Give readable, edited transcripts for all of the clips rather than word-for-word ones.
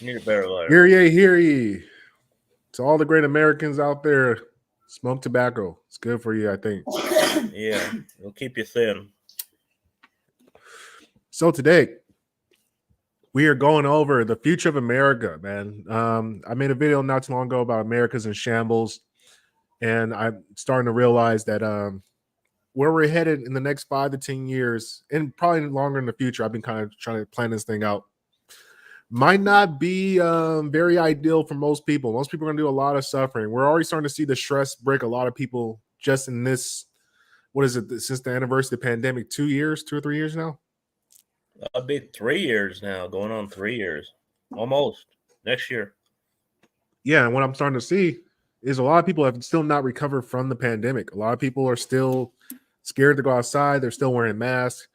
Need a better lighter. Hear ye, hear ye. To all the great Americans out there, smoke tobacco. It's good for you, I think. Yeah, it'll keep you thin. So today, we are going over the future of America, man. I made a video not too long ago about America's in shambles, and I'm starting to realize that where we're headed in the next 5 to 10 years, and probably longer in the future, I've been kind of trying to plan this thing out, might not be very ideal for most people. Most people are going to do a lot of suffering. We're already starting to see the stress break a lot of people just in this, what is it, since the anniversary of the pandemic, 2 years, 2 or 3 years now? I'll be 3 years now, going on 3 years. Almost. Next year. Yeah, and what I'm starting to see is a lot of people have still not recovered from the pandemic. A lot of people are still scared to go outside. They're still wearing masks.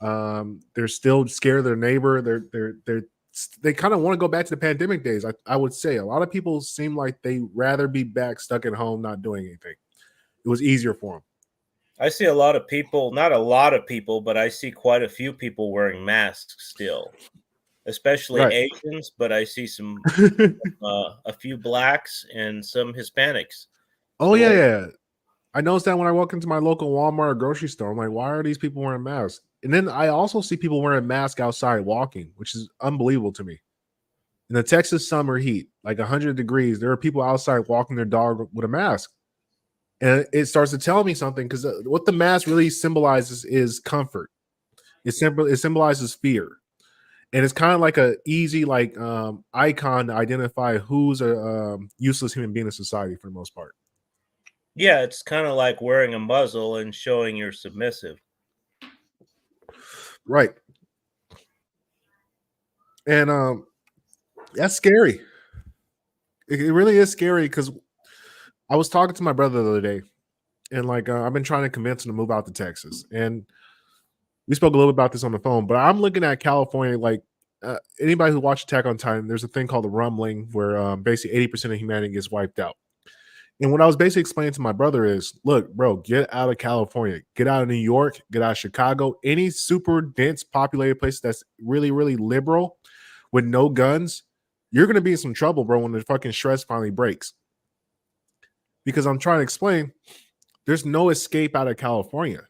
They're still scared of their neighbor. They kind of want to go back to the pandemic days. I would say a lot of people seem like they rather be back stuck at home, not doing anything. It was easier for them. I see a lot of people, not a lot of people, but I see quite a few people wearing masks still, especially Right. Asians, but I see some a few blacks and some Hispanics. Oh still wearing- yeah. I noticed that when I walk into my local Walmart or grocery store, I'm like, why are these people wearing masks? And then I also see people wearing masks outside walking, which is unbelievable to me. In the Texas summer heat, like 100 degrees, there are people outside walking their dog with a mask. And it starts to tell me something because what the mask really symbolizes is comfort. It symbolizes fear. And it's kind of like a easy icon to identify who's a useless human being in society for the most part. Yeah, it's kind of like wearing a muzzle and showing you're submissive. Right. And that's scary. It really is scary because I was talking to my brother the other day, and I've been trying to convince him to move out to Texas, and we spoke a little bit about this on the phone. But I'm looking at California. Anybody who watched Attack on Titan, there's a thing called the rumbling, where basically 80% of humanity gets wiped out. And what I was basically explaining to my brother is, look, bro, get out of California, get out of New York, get out of Chicago, any super dense populated place that's really, really liberal with no guns. You're going to be in some trouble, bro, when the fucking stress finally breaks. Because I'm trying to explain, there's no escape out of California.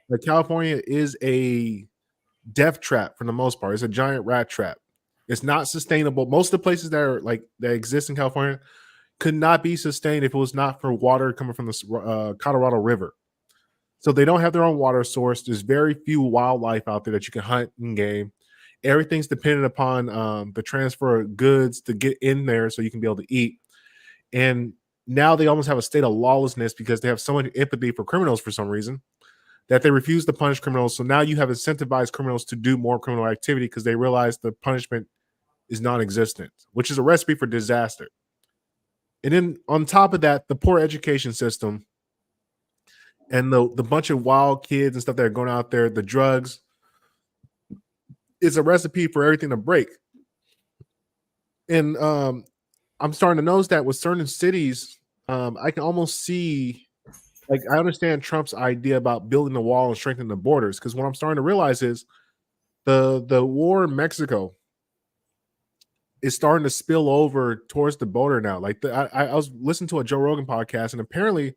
Like, California is a death trap for the most part. It's a giant rat trap. It's not sustainable. Most of the places that exist in California could not be sustained if it was not for water coming from the Colorado River. So they don't have their own water source. There's very few wildlife out there that you can hunt and game. Everything's dependent upon the transfer of goods to get in there so you can be able to eat. And now they almost have a state of lawlessness because they have so much empathy for criminals for some reason that they refuse to punish criminals. So now you have incentivized criminals to do more criminal activity because they realize the punishment is non-existent, which is a recipe for disaster. And then on top of that, the poor education system and the bunch of wild kids and stuff that are going out there, the drugs, is a recipe for everything to break. And I'm starting to notice that with certain cities, I can almost see, like, I understand Trump's idea about building the wall and strengthening the borders, because what I'm starting to realize is the war in Mexico is starting to spill over towards the border now. Like, I was listening to a Joe Rogan podcast, and apparently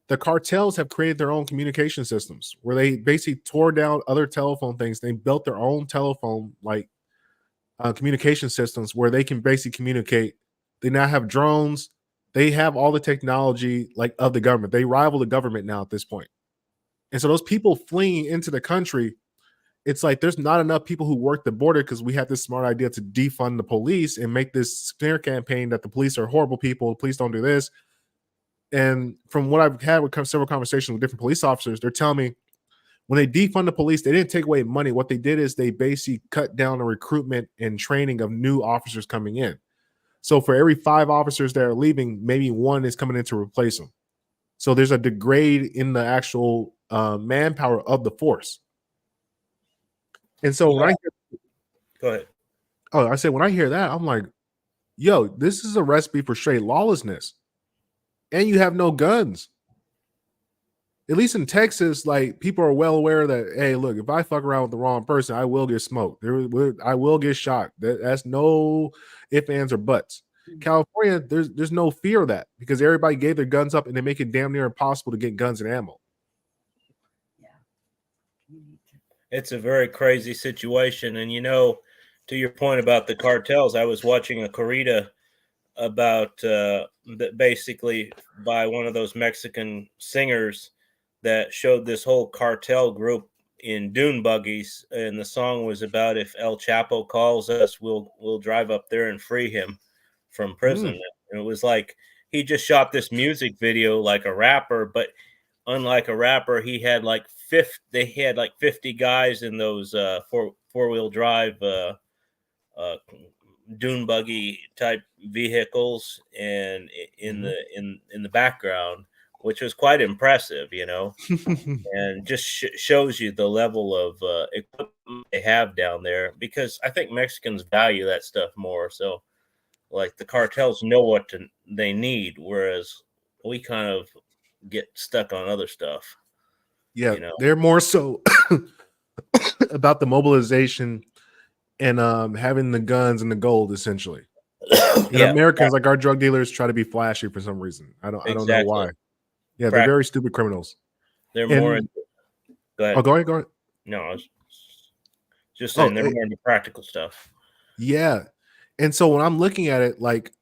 the cartels have created their own communication systems where they basically tore down other telephone things. They built their own telephone communication systems where they can basically communicate. They now have drones. They have all the technology of the government. They rival the government now at this point. And so those people fleeing into the country, it's like there's not enough people who work the border because we have this smart idea to defund the police and make this smear campaign that the police are horrible people. The police don't do this. And from what I've had with several conversations with different police officers, they're telling me when they defund the police, they didn't take away money. What they did is they basically cut down the recruitment and training of new officers coming in. So for every 5 officers that are leaving, maybe 1 is coming in to replace them. So there's a degrade in the actual manpower of the force. And so when Go ahead. I said, when I hear that, I'm like, yo, this is a recipe for straight lawlessness. And you have no guns. at least in Texas, like people are well aware that, hey, look, if I fuck around with the wrong person, I will get smoked. I will get shot. That's no ifs, ands, or buts. California, there's no fear of that because everybody gave their guns up and they make it damn near impossible to get guns and ammo. It's a very crazy situation. And, to your point about the cartels, I was watching a corrida about basically by one of those Mexican singers that showed this whole cartel group in dune buggies. And the song was about, if El Chapo calls us, we'll drive up there and free him from prison. And it was like he just shot this music video like a rapper, but unlike a rapper, he had like 50 guys in those four-wheel drive dune buggy type vehicles and in the background, which was quite impressive, and just shows you the level of equipment they have down there, because I think Mexicans value that stuff more. So like the cartels know what they need, whereas we kind of get stuck on other stuff. Yeah, they're more so about the mobilization and having the guns and the gold, essentially. And Americans, like our drug dealers, try to be flashy for some reason. I don't know why. Yeah, they're very stupid criminals. They're more. Go ahead. Oh, go ahead. No, I was just saying they're more into practical stuff. Yeah, and so when I'm looking at it, like,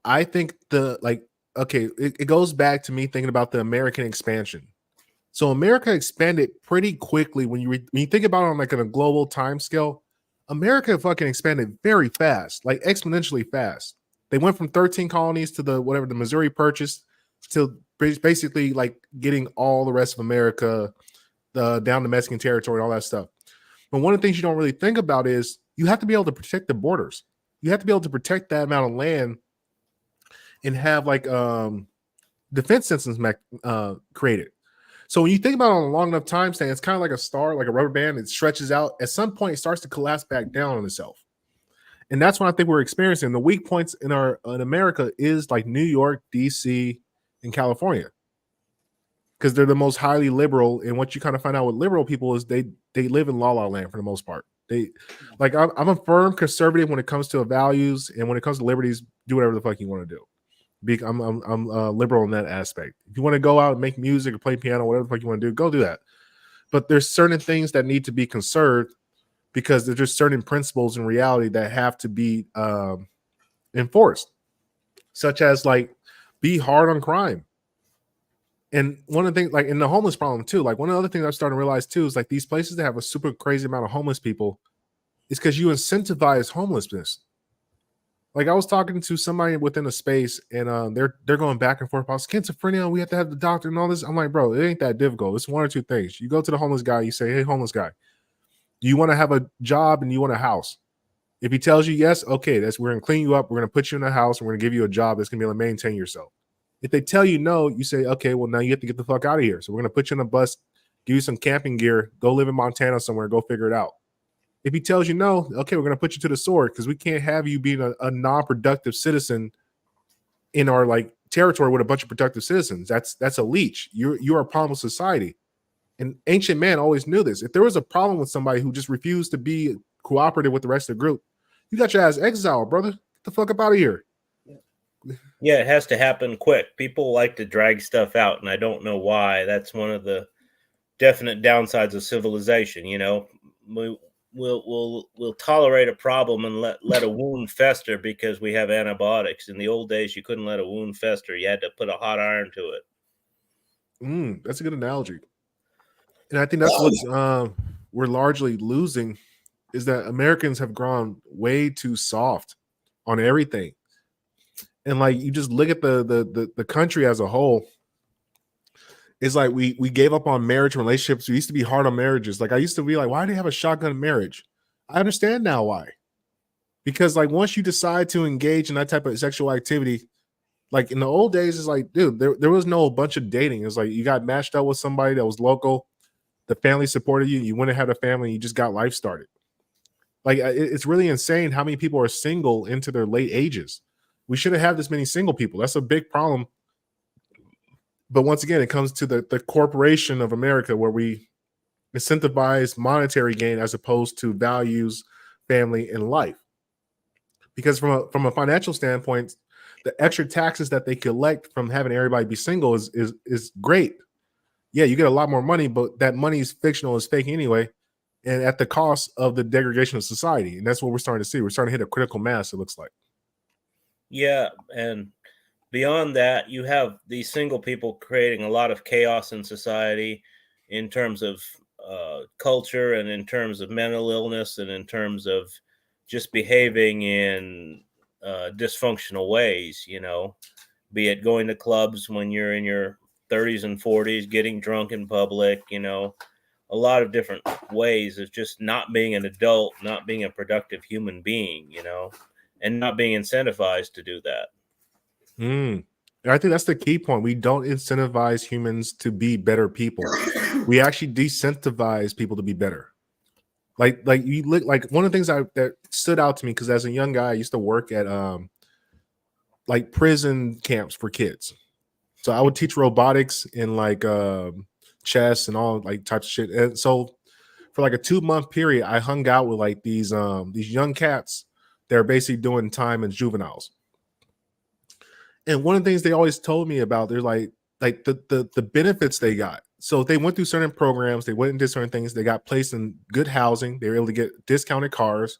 I think it goes back to me thinking about the American expansion. So America expanded pretty quickly when you think about it on like on a global time scale. America fucking expanded very fast, like exponentially fast. They went from 13 colonies to the Missouri Purchase to basically like getting all the rest of America down to Mexican territory and all that stuff. But one of the things you don't really think about is you have to be able to protect the borders. You have to be able to protect that amount of land and have like defense systems created. So when you think about it on a long enough time span, it's kind of like a star, like a rubber band. It stretches out. At some point, it starts to collapse back down on itself. And that's what I think we're experiencing. The weak points in America is like New York, DC, and California, because they're the most highly liberal. And what you kind of find out with liberal people is they live in la land for the most part. I'm a firm conservative when it comes to values, and when it comes to liberties, do whatever the fuck you want to do. I'm liberal in that aspect. If you want to go out and make music or play piano, whatever the fuck you want to do, go do that. But there's certain things that need to be conserved because there's just certain principles in reality that have to be enforced, such as like be hard on crime. And one of the things, like in the homeless problem too, like one of the other things I'm starting to realize too is like these places that have a super crazy amount of homeless people is because you incentivize homelessness. Like I was talking to somebody within a space, and they're going back and forth about schizophrenia. We have to have the doctor and all this. I'm like, bro, it ain't that difficult. It's one or two things. You go to the homeless guy, you say, hey, homeless guy, do you want to have a job and you want a house? If he tells you yes, okay, we're gonna clean you up. We're gonna put you in a house. And we're gonna give you a job that's gonna be able to maintain yourself. If they tell you no, you say, okay, well now you have to get the fuck out of here. So we're gonna put you in a bus, give you some camping gear, go live in Montana somewhere, go figure it out. If he tells you no, okay, we're going to put you to the sword because we can't have you being a non-productive citizen in our like territory with a bunch of productive citizens. That's a leech. You're a problem with society. And ancient man always knew this. If there was a problem with somebody who just refused to be cooperative with the rest of the group, you got your ass exiled, brother. Get the fuck up out of here. Yeah, it has to happen quick. People like to drag stuff out, and I don't know why. That's one of the definite downsides of civilization. We'll tolerate a problem and let a wound fester because we have antibiotics. In the old days, you couldn't let a wound fester. You had to put a hot iron to it. That's a good analogy. And I think that's what we're largely losing is that Americans have grown way too soft on everything. And like you just look at the country as a whole. It's like we gave up on marriage relationships. We used to be hard on marriages. Like I used to be like, why do you have a shotgun marriage? I understand now why. Because like once you decide to engage in that type of sexual activity, like in the old days, it's like, dude, there was no bunch of dating. It's like you got matched up with somebody that was local. The family supported you. You went and had a family. You just got life started. Like it's really insane how many people are single into their late ages. We shouldn't have this many single people. That's a big problem But once again, it comes to the corporation of America, where we incentivize monetary gain as opposed to values, family, and life. Because from a financial standpoint, the extra taxes that they collect from having everybody be single is great. Yeah, you get a lot more money, but that money is fictional, is fake anyway, and at the cost of the degradation of society. And that's what we're starting to see. We're starting to hit a critical mass, it looks like. Yeah, and beyond that, you have these single people creating a lot of chaos in society in terms of culture and in terms of mental illness and in terms of just behaving in dysfunctional ways, be it going to clubs when you're in your 30s and 40s, getting drunk in public, a lot of different ways of just not being an adult, not being a productive human being, and not being incentivized to do that. And I think that's the key point. We don't incentivize humans to be better people. We actually decentivize people to be better. Like you look like one of the things that stood out to me, because as a young guy, I used to work at like prison camps for kids. So I would teach robotics and like chess and all like types of shit. And so for like a 2-month period, I hung out with like these young cats that are basically doing time as juveniles. And one of the things they always told me about, they're like the benefits they got. So they went through certain programs, they went and did certain things, they got placed in good housing, they were able to get discounted cars,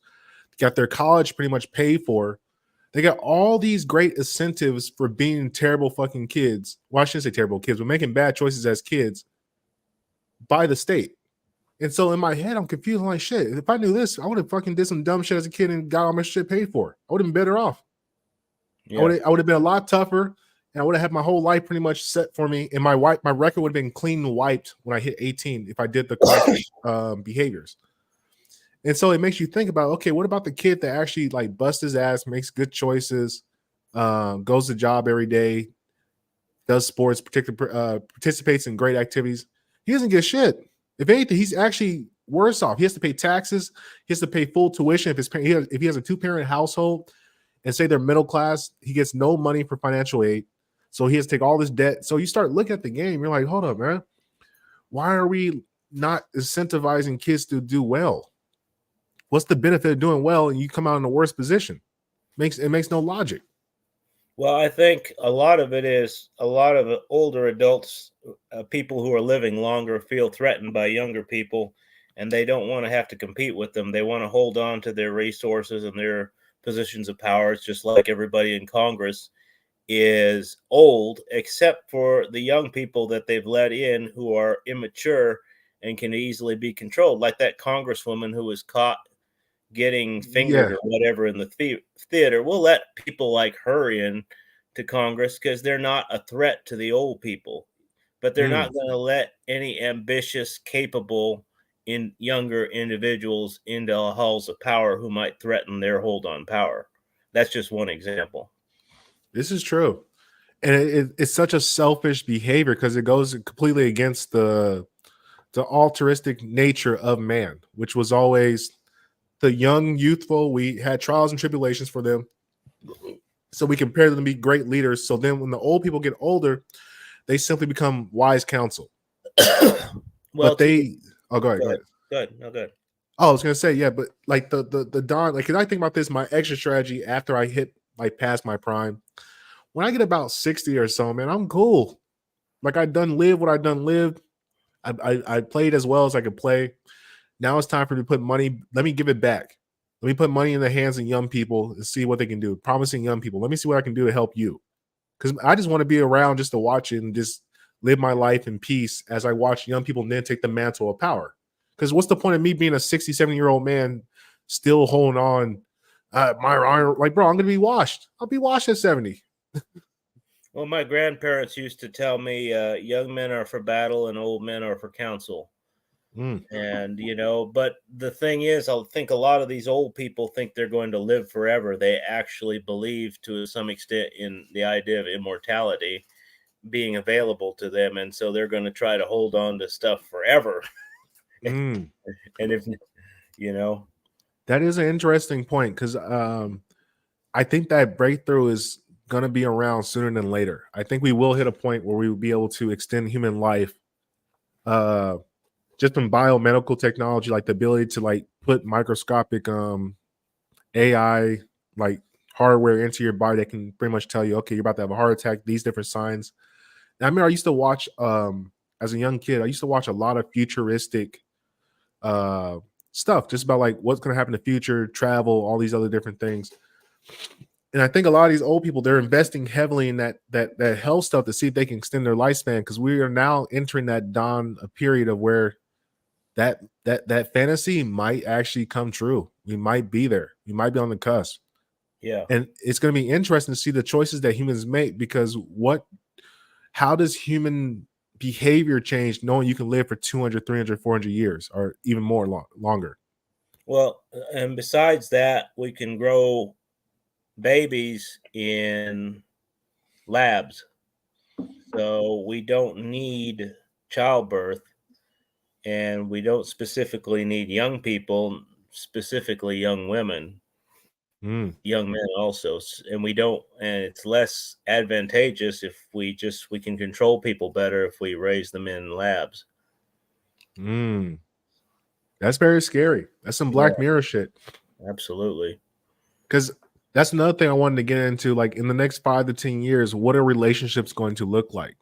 got their college pretty much paid for. They got all these great incentives for being terrible fucking kids. Well, I shouldn't say terrible kids, but making bad choices as kids by the state. And so in my head, I'm confused. I'm like, shit, if I knew this, I would have fucking did some dumb shit as a kid and got all my shit paid for. I would have been better off. Yeah. I would have been a lot tougher, and I would have had my whole life pretty much set for me. And my record would have been clean wiped when I hit 18 if I did the correct behaviors. And so it makes you think about, okay, what about the kid that actually like busts his ass, makes good choices, goes to job every day, does sports, participates in great activities? He doesn't get shit. If anything, he's actually worse off. He has to pay taxes. He has to pay full tuition if he has a 2-parent household, and say they're middle class, he gets no money for financial aid. So he has to take all this debt. So you start looking at the game, you're like, hold up, man. Why are we not incentivizing kids to do well? What's the benefit of doing well and you come out in the worst position? It makes no logic. Well, I think a lot of it is a lot of older adults, people who are living longer, feel threatened by younger people, and they don't want to have to compete with them. They want to hold on to their resources and their positions of power. It's just like everybody in Congress is old, except for the young people that they've let in who are immature and can easily be controlled, like that congresswoman who was caught getting fingered or whatever in the theater. We'll let people like her in to Congress because they're not a threat to the old people, but they're not going to let any ambitious, capable younger individuals into halls of power who might threaten their hold on power. That's just one example. This is true. And it's such a selfish behavior because it goes completely against the altruistic nature of man, which was always the young, youthful. We had trials and tribulations for them, so we compare them to be great leaders. So then when the old people get older, they simply become wise counsel. Well, but they go ahead. Good. No, good. Oh, I was gonna say, yeah, but like the dawn, like, cause I think about this, my exit strategy after I hit like past my prime, when I get about 60 or so, man, I'm cool. Like I done lived what I done lived. I played as well as I could play. Now it's time for me to put money. Let me give it back. Let me put money in the hands of young people and see what they can do. Promising young people. Let me see what I can do to help you. Because I just want to be around just to watch it and just live my life in peace as I watch young people then take the mantle of power. Because what's the point of me being a 67-year-old man still holding on? Like, bro, I'm going to be washed. I'll be washed at 70. Well, my grandparents used to tell me young men are for battle and old men are for counsel. And, but the thing is, I think a lot of these old people think they're going to live forever. They actually believe to some extent in the idea of immortality being available to them. And so they're going to try to hold on to stuff forever. And if, that is an interesting point because I think that breakthrough is going to be around sooner than later. I think we will hit a point where we will be able to extend human life just from biomedical technology, like the ability to like put microscopic AI like hardware into your body that can pretty much tell you, okay, you're about to have a heart attack, these different signs. And I remember I used to watch as a young kid, I used to watch a lot of futuristic stuff just about like what's going to happen in the future, travel, all these other different things. And I think a lot of these old people, they're investing heavily in that health stuff to see if they can extend their lifespan, because we are now entering that dawn a period of where that fantasy might actually come true. We might be there. We might be on the cusp. Yeah. And it's going to be interesting to see the choices that humans make, because how does human behavior change knowing you can live for 200, 300, 400 years or even more longer? Well, and besides that, we can grow babies in labs. So we don't need childbirth, and we don't specifically need young people, specifically young women, young men also. And we don't, and it's less advantageous if we can control people better if we raise them in labs. That's very scary. That's some Black Mirror shit. Absolutely. Because that's another thing I wanted to get into. Like in the next 5 to 10 years, what are relationships going to look like?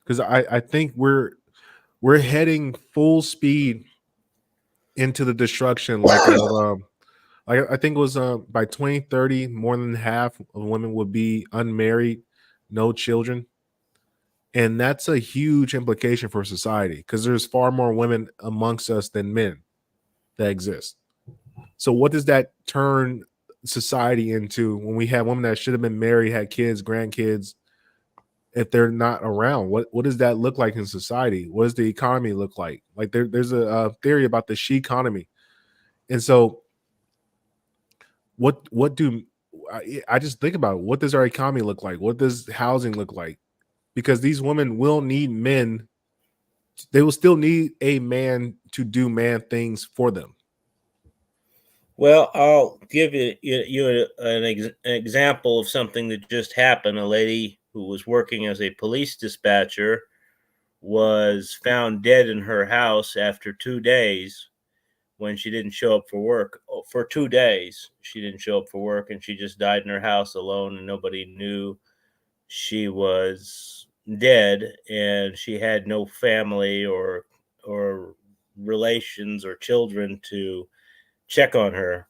Because I think we're heading full speed into the destruction. Like I think it was by 2030, more than half of women would be unmarried, no children. And that's a huge implication for society, because there's far more women amongst us than men that exist. So what does that turn society into when we have women that should have been married, had kids, grandkids, if they're not around? What does that look like in society? What does the economy look like? Like there's a theory about the she economy. And so what do I just think about it. What does our economy look like? What does housing look like? Because these women will need men. They will still need a man to do man things for them. Well, I'll give you an example of something that just happened. A lady who was working as a police dispatcher was found dead in her house after 2 days when she didn't show up for work. For 2 days, she didn't show up for work, and she just died in her house alone, and nobody knew she was dead, and she had no family or relations or children to check on her.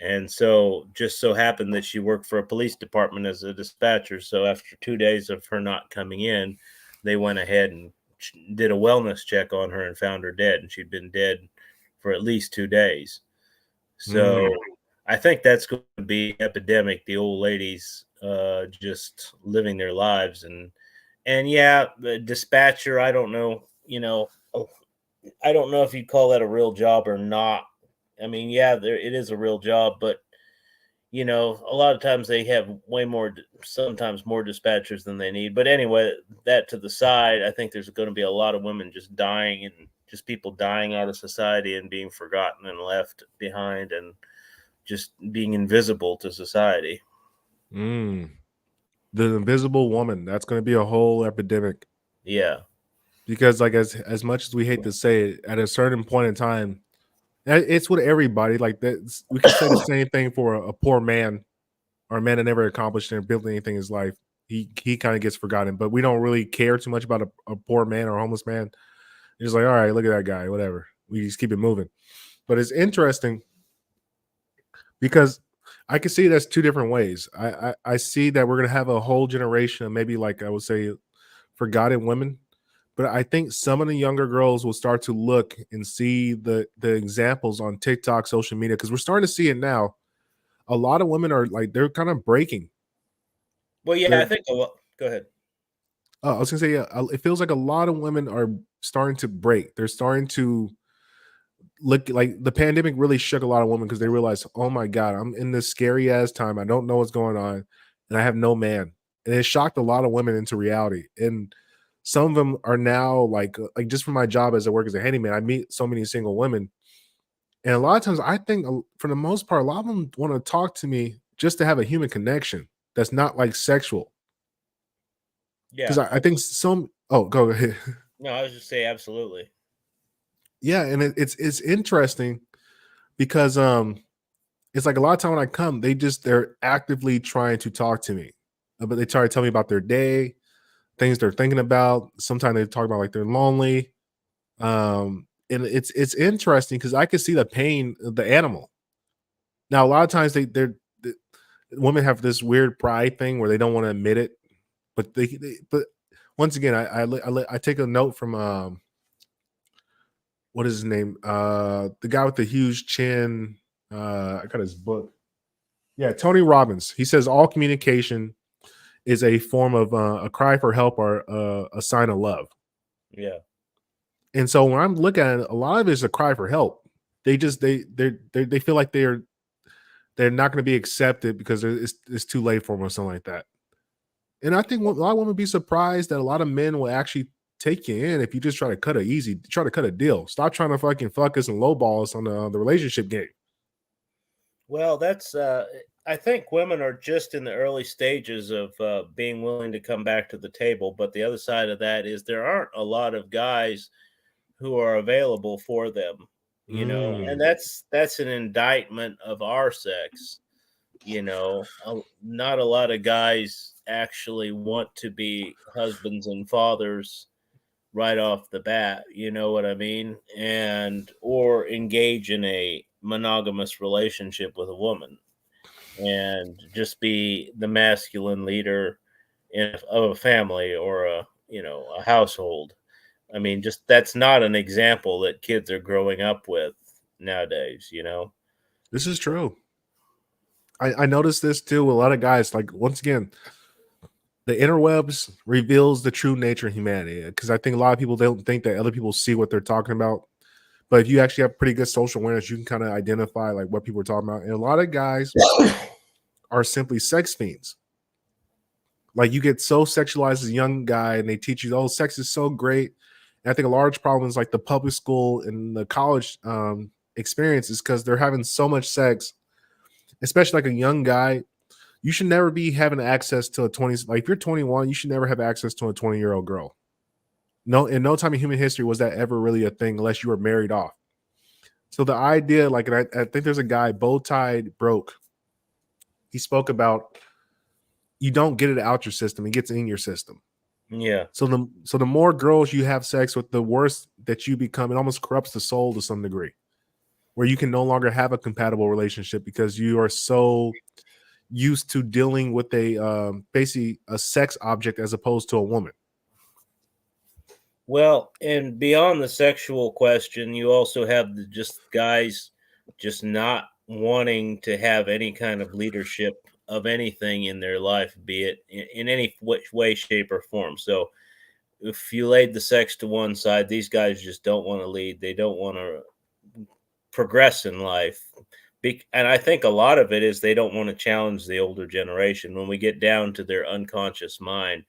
And so just so happened that she worked for a police department as a dispatcher. So after 2 days of her not coming in, they went ahead and did a wellness check on her and found her dead. And she'd been dead for at least 2 days. So I think that's going to be epidemic. The old ladies just living their lives. And yeah, the dispatcher, I don't know, I don't know if you'd call that a real job or not. I mean, yeah, it is a real job, but a lot of times they have sometimes more dispatchers than they need. But anyway, that to the side, I think there's going to be a lot of women just dying, and just people dying out of society and being forgotten and left behind and just being invisible to society. The invisible woman, that's going to be a whole epidemic. Yeah. Because like as much as we hate to say it, at a certain point in time, it's with everybody. Like that, we can say the same thing for a poor man or a man that never accomplished and built anything in his life. He kind of gets forgotten, but we don't really care too much about a poor man or a homeless man. It's like, all right, look at that guy, whatever. We just keep it moving. But it's interesting because I can see it as two different ways. I see that we're gonna have a whole generation of maybe, like I would say, forgotten women. But I think some of the younger girls will start to look and see the examples on TikTok, social media, because we're starting to see it now. A lot of women are like, they're kind of breaking. Well, yeah, I think go ahead. I was gonna say, yeah, it feels like a lot of women are starting to break. They're starting to look like the pandemic really shook a lot of women because they realized, oh my God, I'm in this scary ass time. I don't know what's going on, and I have no man. And it shocked a lot of women into reality. And some of them are now like just from my job as I work as a handyman, I meet so many single women. And a lot of times I think for the most part, a lot of them want to talk to me just to have a human connection. that's not like sexual. Yeah. Because I think some. Oh, go ahead. No, I was just say absolutely. Yeah, and it's interesting because it's like a lot of time when I come, they're actively trying to talk to me, but they try to tell me about their day, things they're thinking about. Sometimes they talk about like they're lonely, and it's interesting because I can see the pain of the animal. Now, a lot of times the women have this weird pride thing where they don't want to admit it, but but once again, I take a note from what is his name? The guy with the huge chin. I got his book. Yeah, Tony Robbins. He says all communication is a form of a cry for help or a sign of love. Yeah. And so when I'm looking at it, a lot of it is a cry for help. They just they feel like they're not going to be accepted because it's too late for them or something like that. And I think a lot of women be surprised that a lot of men will actually take you in if you just try to cut a deal. Stop trying to fucking fuck us and lowball us on the relationship game. Well, that's I think women are just in the early stages of being willing to come back to the table, but the other side of that is there aren't a lot of guys who are available for them, and Mm. that's an indictment of our sex. Not a lot of guys actually want to be husbands and fathers right off the bat, you know what I mean? And or engage in a monogamous relationship with a woman and just be the masculine leader of a family or a household. I mean, just that's not an example that kids are growing up with nowadays. This is true. I noticed this too with a lot of guys. Like once again, the interwebs reveals the true nature of humanity. Because I think a lot of people don't think that other people see what they're talking about. But if you actually have pretty good social awareness, you can kind of identify like what people are talking about. And a lot of guys are simply sex fiends. Like you get so sexualized as a young guy, and they teach you, oh, sex is so great. And I think a large problem is like the public school and the college experience is because they're having so much sex, especially like a young guy. You should never be having access to a 20. Like if you're 21, you should never have access to a 20-year-old girl. No, in no time in human history was that ever really a thing unless you were married off. So the idea, like, and I think there's a guy, Bowtied Broke. He spoke about you don't get it out your system; it gets in your system. Yeah. So the more girls you have sex with, the worse that you become. It almost corrupts the soul to some degree, where you can no longer have a compatible relationship because you are so used to dealing with a basically a sex object as opposed to a woman. Well, and beyond the sexual question, you also have just guys just not wanting to have any kind of leadership of anything in their life, be it in any way, shape, or form. So, if you laid the sex to one side, these guys just don't want to lead. They don't want to progress in life. And I think a lot of it is they don't want to challenge the older generation. When we get down to their unconscious mind,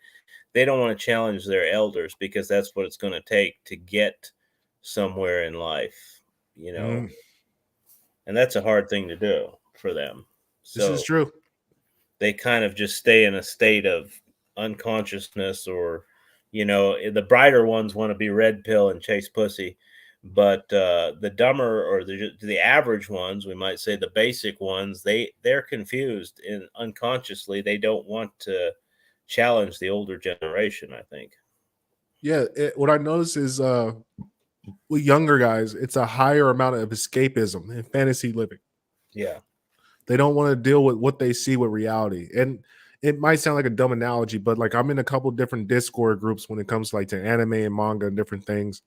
they don't want to challenge their elders because that's what it's going to take to get somewhere in life, you know, Mm, and that's a hard thing to do for them. this is So true. they kind of just stay in a state of unconsciousness, or, the brighter ones want to be red pill and chase pussy. But the dumber or the average ones, we might say the basic ones, they're confused and unconsciously they don't want to challenge the older generation, I think. Yeah, what I notice is with younger guys, it's a higher amount of escapism and fantasy living. Yeah. They don't want to deal with what they see with reality. And it might sound like a dumb analogy, but like I'm in a couple different Discord groups when it comes like to anime and manga and different things.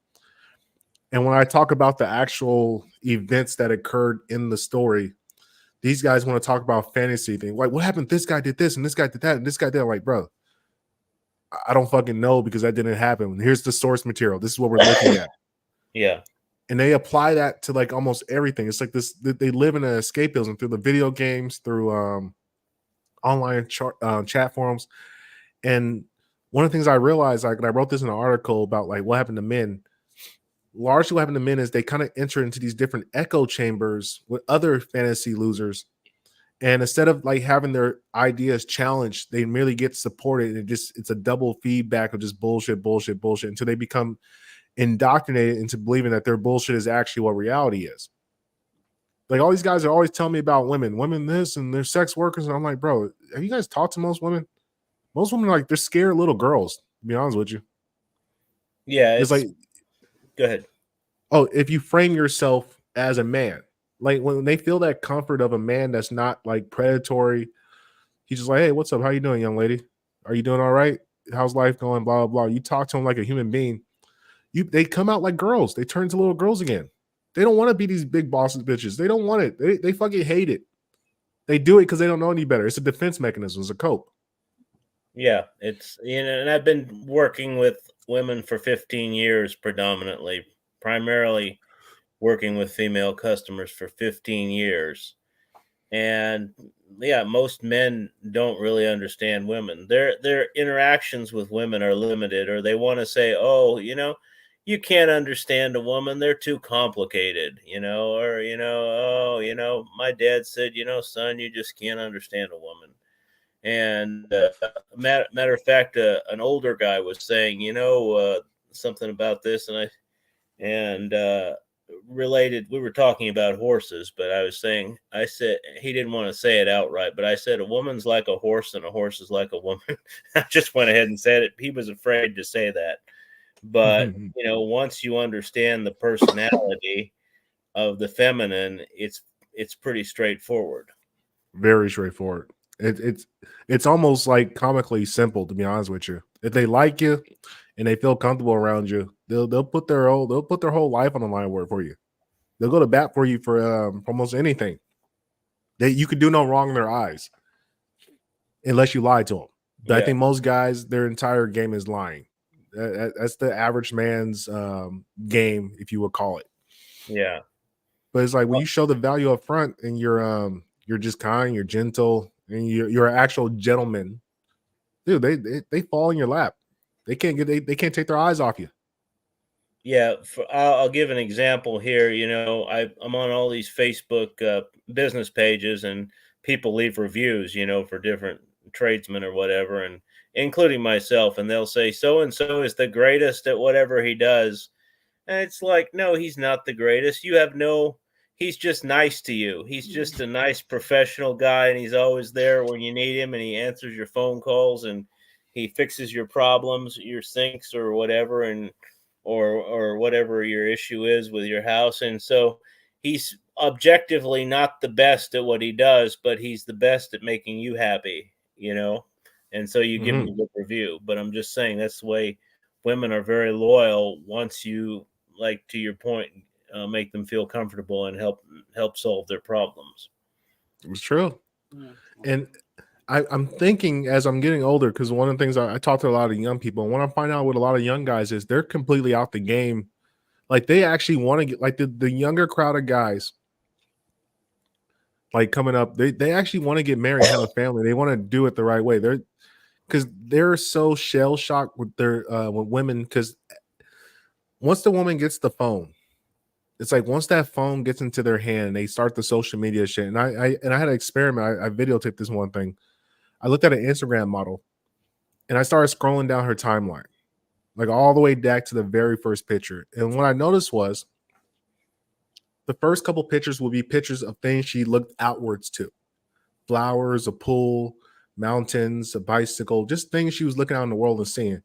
And when I talk about the actual events that occurred in the story, these guys want to talk about fantasy things. Like, what happened? This guy did this, and this guy did that, and this guy did. I'm like, bro, I don't fucking know because that didn't happen. Here's the source material. This is what we're looking at. Yeah. And they apply that to like almost everything. It's like this, they live in an escapism through the video games, through online chat forums. And one of the things I realized, like, and I wrote this in an article about like what happened to men. Largely, what happened to men is they kind of enter into these different echo chambers with other fantasy losers, And instead of like having their ideas challenged, they merely get supported. And it's a double feedback of just bullshit, bullshit, bullshit until they become indoctrinated into believing that their bullshit is actually what reality is. Like all these guys are always telling me about women this and they're sex workers. And I'm like, bro, have you guys talked to most women? Most women are like, they're scared little girls, to be honest with you. Yeah, It's like, go ahead. oh, if you frame yourself as a man, like when they feel that comfort of a man that's not like predatory, he's just like, hey, what's up? How you doing, young lady? Are you doing all right? How's life going? Blah, blah, blah. You talk to him like a human being. They come out like girls. They turn into little girls again. They don't want to be these big bosses bitches. They don't want it. They fucking hate it. They do it because they don't know any better. It's a defense mechanism. It's a cope. Yeah, it's, you know, and I've been working with women for 15 years predominantly, primarily working with female customers for 15 years. And yeah, most men don't really understand women. Their interactions with women are limited, or they want to say, "Oh, you know, you can't understand a woman. They're too complicated," you know, or you know, "Oh, you know, my dad said, you know, son, you just can't understand a woman." And matter of fact, an older guy was saying, you know, something about this, and related. We were talking about horses, but I said he didn't want to say it outright, but I said a woman's like a horse and a horse is like a woman. I just went ahead and said it. He was afraid to say that, but you know, once you understand the personality of the feminine, it's pretty straightforward. Very straightforward. It's almost like comically simple, to be honest with you. If they like you and they feel comfortable around you, they'll put their whole life on the line for you. They'll go to bat for you for almost anything. You could do no wrong in their eyes unless you lie to them. But I think most guys, their entire game is lying. That's the average man's game, if you would call it. Yeah. But it's like when you show the value up front and you're just kind, you're gentle, and you're an actual gentleman, dude. They fall in your lap. They can't take their eyes off you. Yeah, I'll give an example here. You know, I'm on all these Facebook business pages, and people leave reviews, you know, for different tradesmen or whatever, and including myself. And they'll say, so and so is the greatest at whatever he does. And it's like, no, he's not the greatest. He's just nice to you. He's just a nice professional guy, and he's always there when you need him, and he answers your phone calls, and he fixes your problems, your sinks or whatever, and or whatever your issue is with your house. And so he's objectively not the best at what he does, but he's the best at making you happy, you know. And so you give him a good review. But I'm just saying that's the way women are very loyal once you, like, to your point, make them feel comfortable and help solve their problems. It's true. And I'm thinking as I'm getting older, because one of the things I talk to a lot of young people, and what I find out with a lot of young guys is they're completely out the game. Like they actually want to get, like the younger crowd of guys, like coming up, they actually want to get married, have a family. They want to do it the right way. They're so shell shocked with their with women, because once the woman gets the phone, it's like once that phone gets into their hand, they start the social media shit. And I had an experiment. I videotaped this one thing. I looked at an Instagram model and I started scrolling down her timeline, like all the way back to the very first picture. And what I noticed was the first couple pictures will be pictures of things she looked outwards to: flowers, a pool, mountains, a bicycle, just things she was looking out in the world and seeing.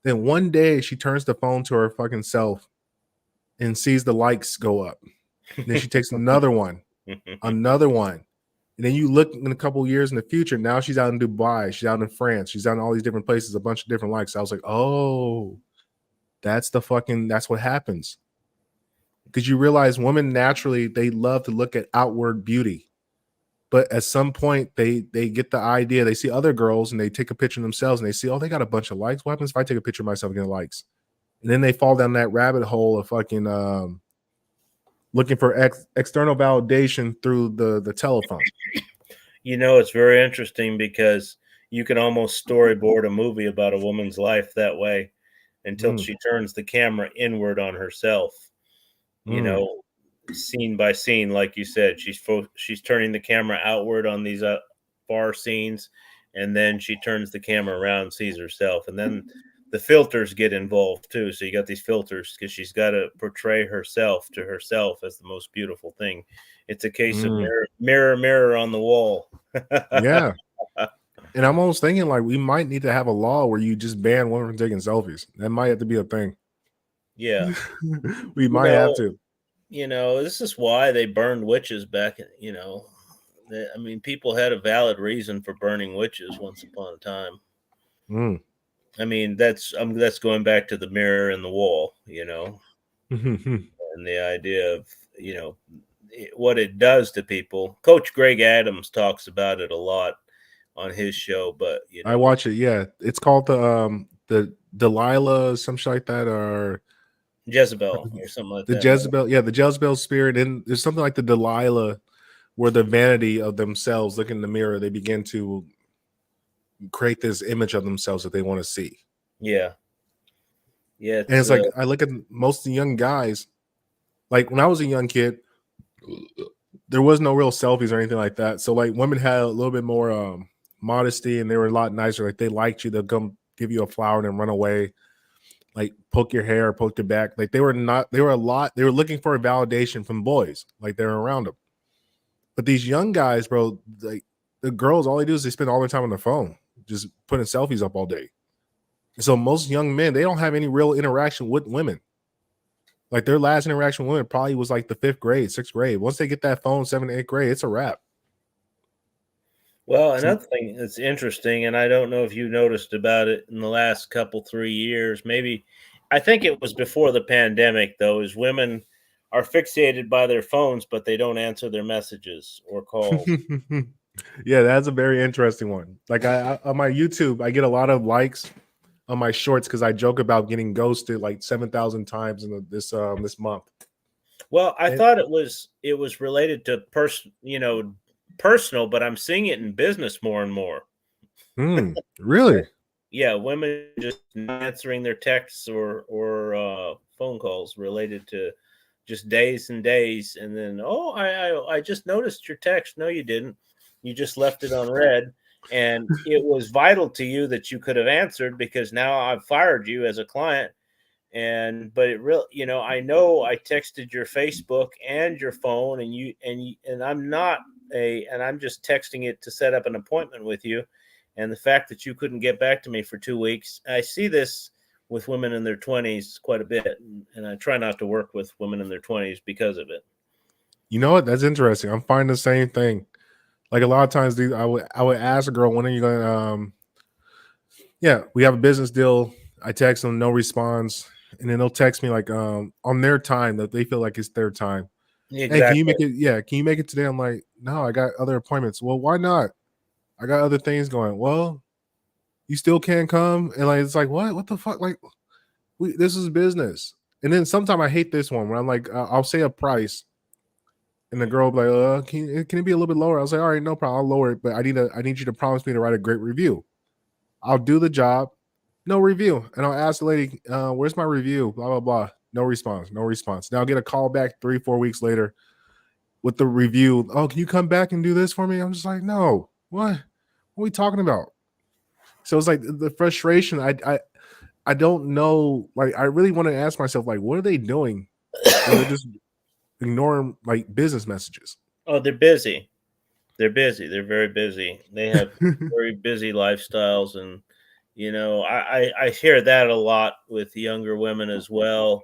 Then one day she turns the phone to her fucking self and sees the likes go up. And then she takes another one. And then you look in a couple years in the future, now she's out in Dubai, she's out in France, she's out in all these different places, a bunch of different likes. I was like, oh, that's what happens. Because you realize women naturally, they love to look at outward beauty. But at some point, they get the idea, they see other girls and they take a picture of themselves and they see, oh, they got a bunch of likes. What happens if I take a picture of myself and get likes? And then they fall down that rabbit hole of fucking looking for external validation through the telephone. You know, it's very interesting because you can almost storyboard a movie about a woman's life that way until she turns the camera inward on herself. You know, scene by scene, like you said. She's turning the camera outward on these far scenes, and then she turns the camera around, and sees herself, and then the filters get involved too. So you got these filters because she's got to portray herself to herself as the most beautiful thing. It's a case of Mm, mirror, mirror, mirror on the wall. yeah. And I'm almost thinking like we might need to have a law where you just ban women from taking selfies. That might have to be a thing. Yeah, We you might have know, to. this is why they burned witches back. I mean, people had a valid reason for burning witches once upon a time. Mm. I mean, that's going back to the mirror and the wall, and the idea of what it does to people. Coach Greg Adams talks about it a lot on his show, but I watch it. Yeah, it's called the Delilah, some shit like that, or Jezebel or something like the that. Right? Jezebel. Yeah, the Jezebel spirit, and there's something like the Delilah, where the vanity of themselves, look in the mirror, they begin to create this image of themselves that they want to see. Yeah, yeah, And it's it's like I look at most of the young guys. Like when I was a young kid, there was no real selfies or anything like that. So like women had a little bit more modesty, and they were a lot nicer. Like they liked you, they'll come give you a flower and then run away, like poke your hair or poke your back. Like they were looking for a validation from boys, like they're around them. But these young guys, bro, like the girls, all they do is they spend all their time on their phone, just putting selfies up all day. So most young men, they don't have any real interaction with women. Like their last interaction with women probably was like the 5th grade, 6th grade. Once they get that phone, 7th, 8th grade, it's a wrap. Well, So, another thing that's interesting, and I don't know if you noticed about it in the last couple 3 years, maybe I think it was before the pandemic though, is women are fixated by their phones, but they don't answer their messages or calls. yeah, that's a very interesting one. Like I on my YouTube, I get a lot of likes on my shorts because I joke about getting ghosted like 7,000 times in this month. Well, I And, thought it was related to personal, but I'm seeing it in business more and more. really? Yeah, women just not answering their texts or phone calls related to just days and days, and then I just noticed your text. No, you didn't. You just left it on red, and it was vital to you that you could have answered because now I've fired you as a client. But it really, I know I texted your Facebook and your phone, and I'm just texting it to set up an appointment with you. And the fact that you couldn't get back to me for 2 weeks, I see this with women in their 20s quite a bit, and I try not to work with women in their 20s because of it. You know what? That's interesting. I'm finding the same thing. Like a lot of times, I would ask a girl, when are you going to yeah, we have a business deal. I text them, no response, and then they'll text me like on their time that they feel like it's their time. Hey, can you Exactly. make it? Yeah, can you make it today? I'm like, no, I got other appointments. Well, why not? I got other things going. Well, you still can't come, and like it's like what? What the fuck? Like, this is business. And then sometimes I hate this one where I'm like, I'll say a price, and the girl will be like, can it be a little bit lower? I was like, all right, no problem, I'll lower it, but I need you to promise me to write a great review. I'll do the job, no review, and I'll ask the lady, where's my review? Blah blah blah. No response. No response. Now I'll get a call back 3-4 weeks later with the review. Oh, can you come back and do this for me? I'm just like, no. What? What are we talking about? So it's like the frustration. I don't know. Like I really want to ask myself, like, what are they doing where they're just ignoring like business messages? Oh, they're busy. They're busy. They're very busy. They have very busy lifestyles, and I hear that a lot with younger women as well.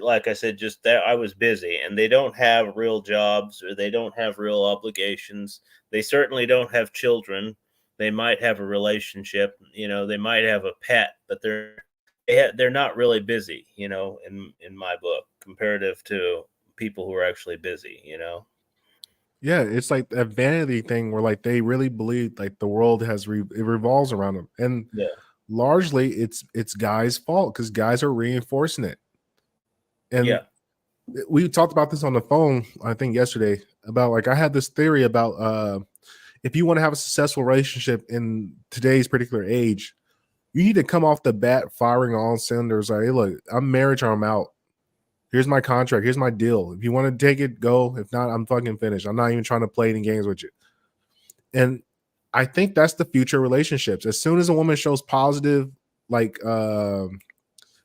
Like I said, just that I was busy, and they don't have real jobs or they don't have real obligations. They certainly don't have children. They might have a relationship. They might have a pet, but they're not really busy. In my book, comparative to people who are actually busy. Yeah, it's like a vanity thing where like they really believe like the world it revolves around them, and Yeah. largely it's guys' fault because guys are reinforcing it. And Yeah. we talked about this on the phone, I think yesterday, about like I had this theory about if you want to have a successful relationship in today's particular age, you need to come off the bat firing on all cylinders. Like, hey, look, I'm marriage or I'm out. Here's my contract. Here's my deal. If you want to take it, go. If not, I'm fucking finished. I'm not even trying to play any games with you. And I think that's the future of relationships. As soon as a woman shows positive, like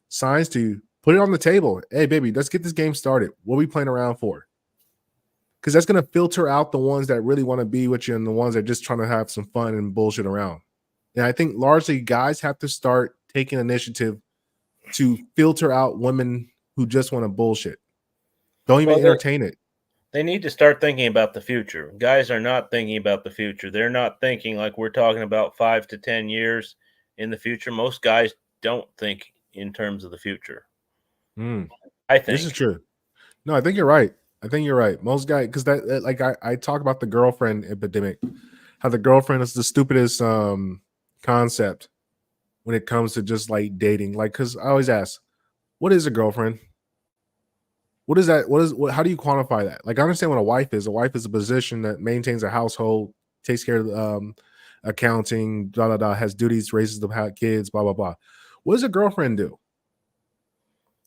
signs to you, put it on the table. Hey, baby, let's get this game started. What are we playing around for? Because that's going to filter out the ones that really want to be with you and the ones that are just trying to have some fun and bullshit around. And I think largely guys have to start taking initiative to filter out women who just want to bullshit. Don't even entertain it. They need to start thinking about the future. Guys are not thinking about the future. They're not thinking like we're talking about 5 to 10 years in the future. Most guys don't think in terms of the future. I think this is true. No, I think you're right. Most guys, because that like I talk about the girlfriend epidemic, how the girlfriend is the stupidest concept when it comes to just like dating. Like, because I always ask, what is a girlfriend? What is that? How do you quantify that? Like, I understand what a wife is. A wife is a position that maintains a household, takes care of accounting, blah blah blah, has duties, raises the kids, blah blah blah. What does a girlfriend do?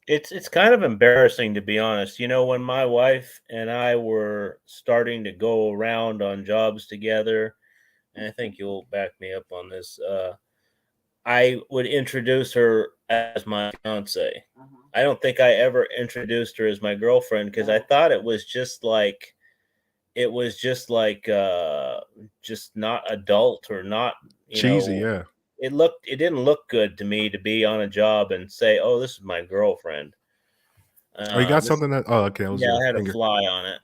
It's kind of embarrassing, to be honest. You know, when my wife and I were starting to go around on jobs together, and I think you'll back me up on this, I would introduce her as my fiance. I don't think I ever introduced her as my girlfriend because I thought it was just like just not adult or not, cheesy. Yeah, it didn't look good to me to be on a job and say, "Oh, this is my girlfriend." Oh, you got something that? Oh, okay. Yeah, I had a fly on it.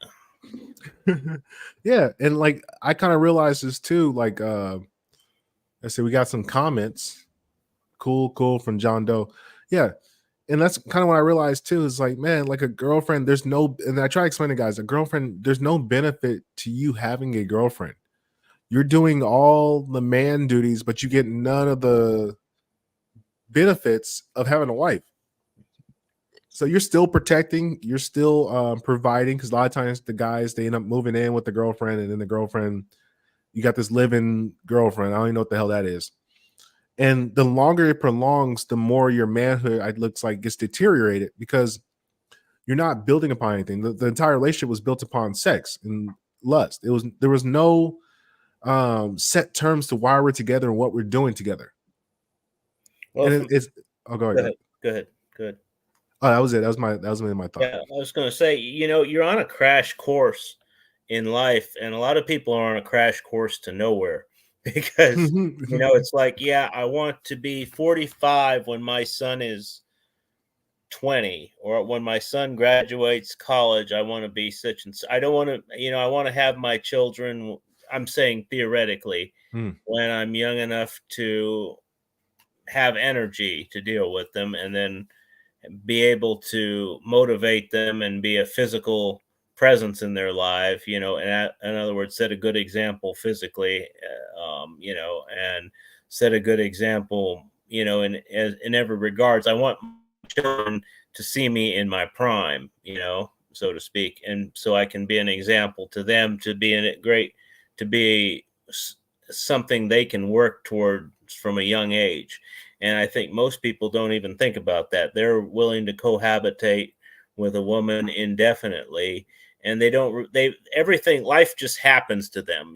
Yeah, and like I kind of realized this too. Like, let's see, we got some comments. Cool from John Doe. Yeah, and that's kind of what I realized too. Is like, man, like a girlfriend. There's no, and I try to explain to guys, a girlfriend. There's no benefit to you having a girlfriend. You're doing all the man duties, but you get none of the benefits of having a wife. So you're still protecting, you're still providing, because a lot of times the guys, they end up moving in with the girlfriend, and then the girlfriend, you got this living girlfriend. I don't even know what the hell that is. And the longer it prolongs, the more your manhood, it looks like, gets deteriorated because you're not building upon anything. The entire relationship was built upon sex and lust. There was no set terms to why we're together and what we're doing together. Well, and go ahead. Oh, that was it. That was my thought. Yeah, I was going to say, you're on a crash course in life, and a lot of people are on a crash course to nowhere because, it's like, yeah, I want to be 45 when my son is 20, or when my son graduates college, I want to be such and I don't want to, I want to have my children, I'm saying theoretically, when I'm young enough to have energy to deal with them, and then be able to motivate them and be a physical presence in their life, and in other words, set a good example physically, and set a good example, in every regards. I want children to see me in my prime, so to speak, and so I can be an example to them, to be something they can work towards from a young age. And I think most people don't even think about that. They're willing to cohabitate with a woman indefinitely, and everything, life just happens to them,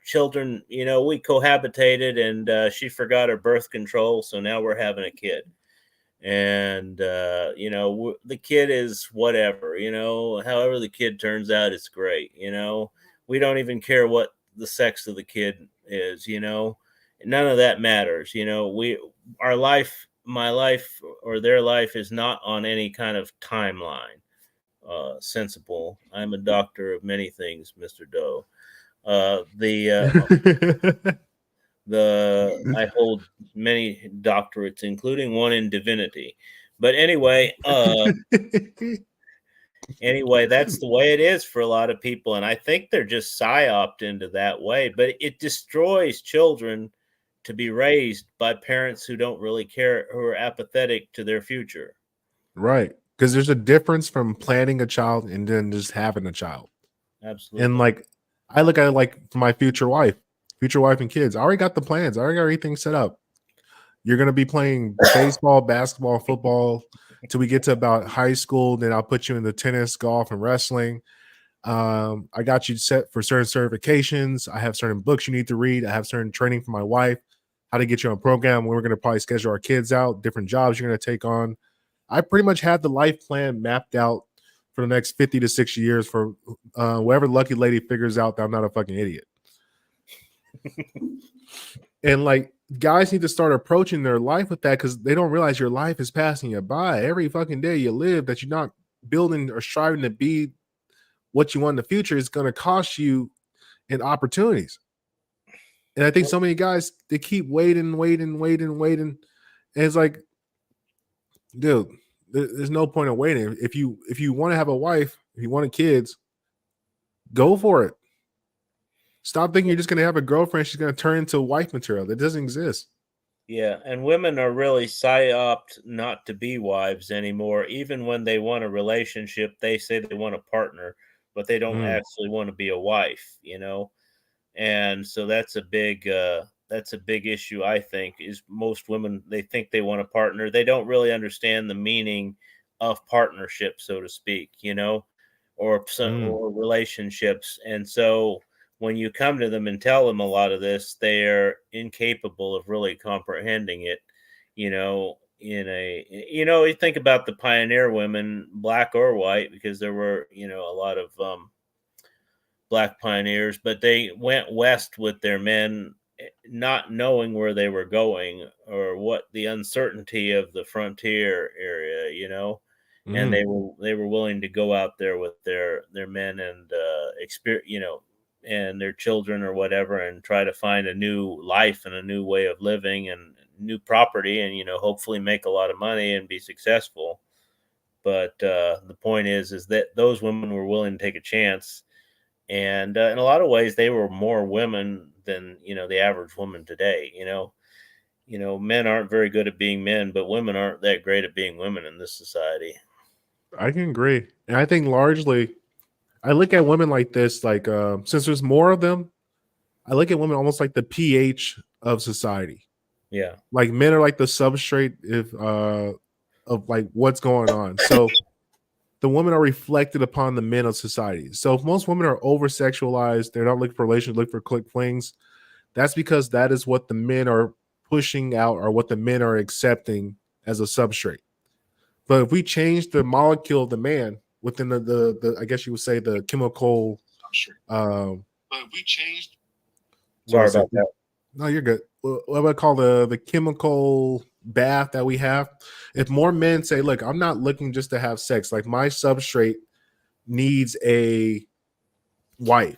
children, we cohabitated, and she forgot her birth control, so now we're having a kid. And the kid is whatever, however the kid turns out, it's great. We don't even care what the sex of the kid is, none of that matters. My life or their life is not on any kind of timeline. Sensible. I'm a doctor of many things, Mr. Doe. I hold many doctorates, including one in divinity. But anyway, that's the way it is for a lot of people, and I think they're just psyoped into that way. But it destroys children to be raised by parents who don't really care, who are apathetic to their future. Right, because there's a difference from planning a child and then just having a child. Absolutely. And like, I look at it like for my future wife and kids. I already got the plans. I already got everything set up. You're going to be playing baseball, basketball, football. till we get to about high school. Then I'll put you into tennis, golf, and wrestling. I got you set for certain certifications. I have certain books you need to read. I have certain training for my wife, how to get you on a program. We're going to probably schedule our kids out, different jobs you're going to take on. I pretty much have the life plan mapped out for the next 50 to 60 years for whoever lucky lady figures out that I'm not a fucking idiot. And like, guys need to start approaching their life with that, because they don't realize your life is passing you by every fucking day you live, that you're not building or striving to be what you want in the future is going to cost you in opportunities. And I think so many guys, they keep waiting. And it's like, dude, there's no point in waiting. If you want to have a wife, if you want kids, go for it. Stop thinking you're just going to have a girlfriend. She's going to turn into wife material. That doesn't exist. Yeah, and women are really psyoped not to be wives anymore. Even when they want a relationship, they say they want a partner, but they don't actually want to be a wife, you know? And so that's a big issue, I think, is most women, they think they want a partner. They don't really understand the meaning of partnership, so to speak, you know, or relationships. And so when you come to them and tell them a lot of this, they're incapable of really comprehending it, you know, you think about the pioneer women, black or white, because there were, a lot of black pioneers, but they went west with their men, not knowing where they were going or what the uncertainty of the frontier area, and they were willing to go out there with their men and experience, and their children or whatever, and try to find a new life and a new way of living and new property, and hopefully make a lot of money and be successful. But the point is that those women were willing to take a chance, and in a lot of ways they were more women than the average woman today. Men aren't very good at being men, but women aren't that great at being women in this society. I can agree. And I think largely I look at women like this, like since there's more of them, I look at women almost like the pH of society. Yeah. Like men are like the substrate of like what's going on. So the women are reflected upon the men of society. So if most women are over sexualized, they're not looking for relations, look for quick flings. That's because that is what the men are pushing out, or what the men are accepting as a substrate. But if we change the molecule of the man within the I guess you would say the chemical, but if we changed. Sorry about that. No, you're good. What I call the chemical bath that we have. If more men say, "Look, I'm not looking just to have sex. Like my substrate needs a wife,"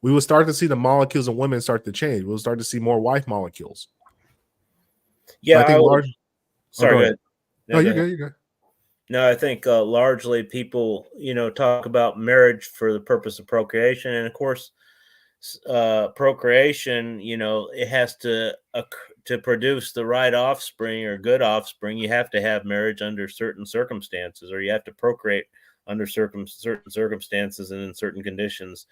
we will start to see the molecules of women start to change. We'll start to see more wife molecules. Yeah, but I think Sorry, go go ahead. ahead. No, you're good. You're good. No, I think largely people, talk about marriage for the purpose of procreation, and of course, procreation, it has to produce the right offspring or good offspring. You have to have marriage under certain circumstances, or you have to procreate under certain circumstances and in certain conditions.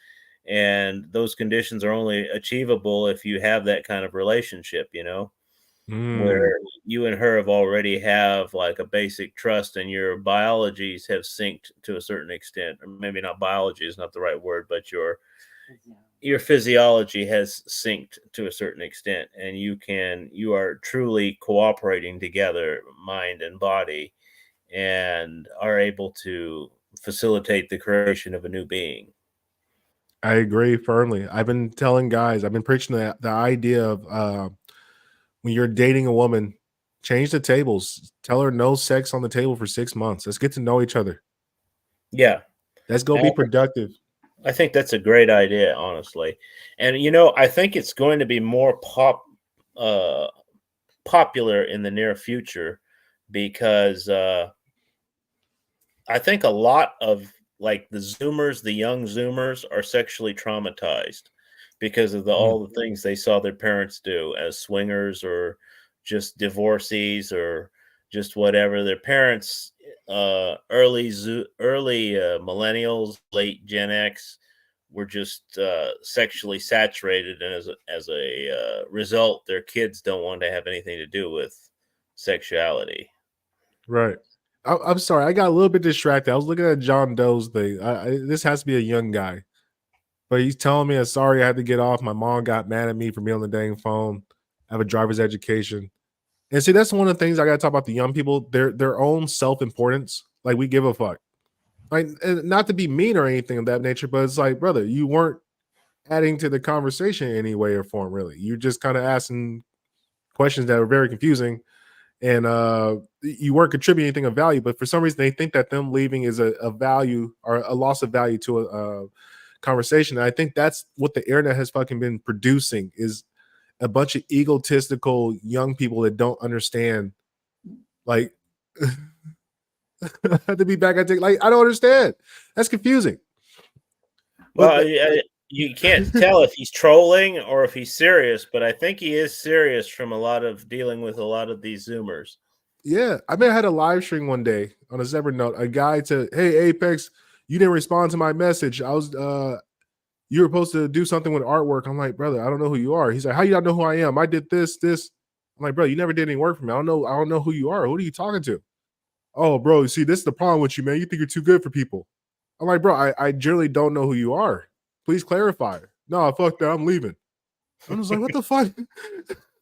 And those conditions are only achievable if you have that kind of relationship, where you and her have already have like a basic trust, and your biologies have synced to a certain extent. Or maybe not biology is not the right word, but your physiology has synced to a certain extent, and you are truly cooperating together, mind and body, and are able to facilitate the creation of a new being. I agree firmly. I've been telling guys, I've been preaching the idea of when you're dating a woman, change the tables. Tell her no sex on the table for 6 months. Let's get to know each other. Yeah. Let's go be productive. I think that's a great idea, honestly. And I think it's going to be more popular in the near future, because I think a lot of like the young Zoomers are sexually traumatized because of all the things they saw their parents do as swingers, or just divorcees, or just whatever. Their parents, early millennials, late Gen X, were just sexually saturated, and as a result, their kids don't want to have anything to do with sexuality. Right. I'm sorry. I got a little bit distracted. I was looking at John Doe's thing. This has to be a young guy, but he's telling me, "I'm sorry, I had to get off. My mom got mad at me for being on the dang phone. I have a driver's education." And see, that's one of the things I got to talk about the young people. Their own self importance. Like we give a fuck. Like and not to be mean or anything of that nature, but it's like, brother, you weren't adding to the conversation in any way or form. Really, you're just kind of asking questions that are very confusing and you weren't contributing anything of value. But for some reason, they think that them leaving is a value or a loss of value to a conversation. And I think that's what the internet has fucking been producing is a bunch of egotistical young people that don't understand. Like, I have to be back. I think like I don't understand. That's confusing. Well, you can't tell if he's trolling or if he's serious, but I think he is serious from a lot of dealing with a lot of these Zoomers. Yeah, I mean, I had a live stream one day on a separate note. A guy said, "Hey, Apex, you didn't respond to my message. I was you were supposed to do something with artwork." I'm like, "Brother, I don't know who you are." He's like, "How you not know who I am? I did this." I'm like, "Bro, you never did any work for me. I don't know who you are. Who are you talking to?" "Oh, bro, you see, this is the problem with you, man. You think you're too good for people." I'm like, "Bro, I generally don't know who you are. Please clarify." "No, fuck that. I'm leaving." I was like, "What the fuck?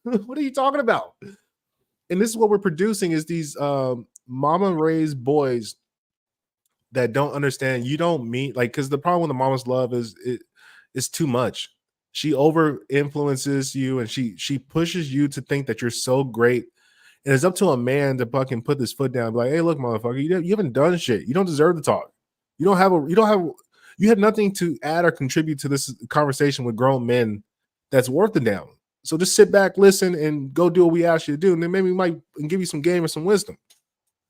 What are you talking about?" And this is what we're producing is these mama raised boys that don't understand you don't mean like because the problem with the mama's love is it's too much. She over influences you and she pushes you to think that you're so great. And it's up to a man to fucking put this foot down and be like, "Hey, look, motherfucker, you haven't done shit. You don't deserve to talk. You had nothing to add or contribute to this conversation with grown men that's worth the damn. So just sit back, listen, and go do what we ask you to do, and then maybe we might give you some game or some wisdom."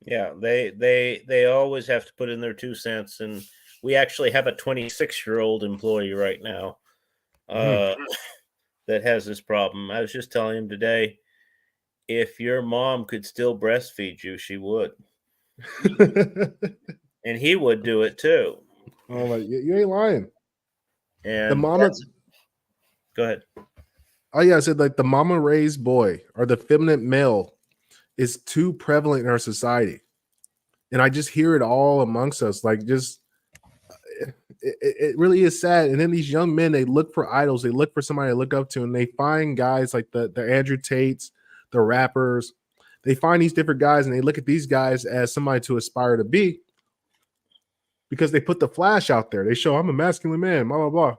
Yeah, they always have to put in their 2 cents, and we actually have a 26-year-old employee right now that has this problem. I was just telling him today, if your mom could still breastfeed you, she would, and he would do it too. Oh, like you ain't lying. The And mama, go ahead. oh yeah, I said like the mama raised boy or the feminine male is too prevalent in our society, and I just hear it all amongst us. Like just it really is sad. And then these young men, they look for idols, they look for somebody to look up to, and they find guys like the Andrew Tates, the rappers. They find these different guys, and they look at these guys as somebody to aspire to be because they put the flash out there. They show I'm a masculine man, blah blah blah.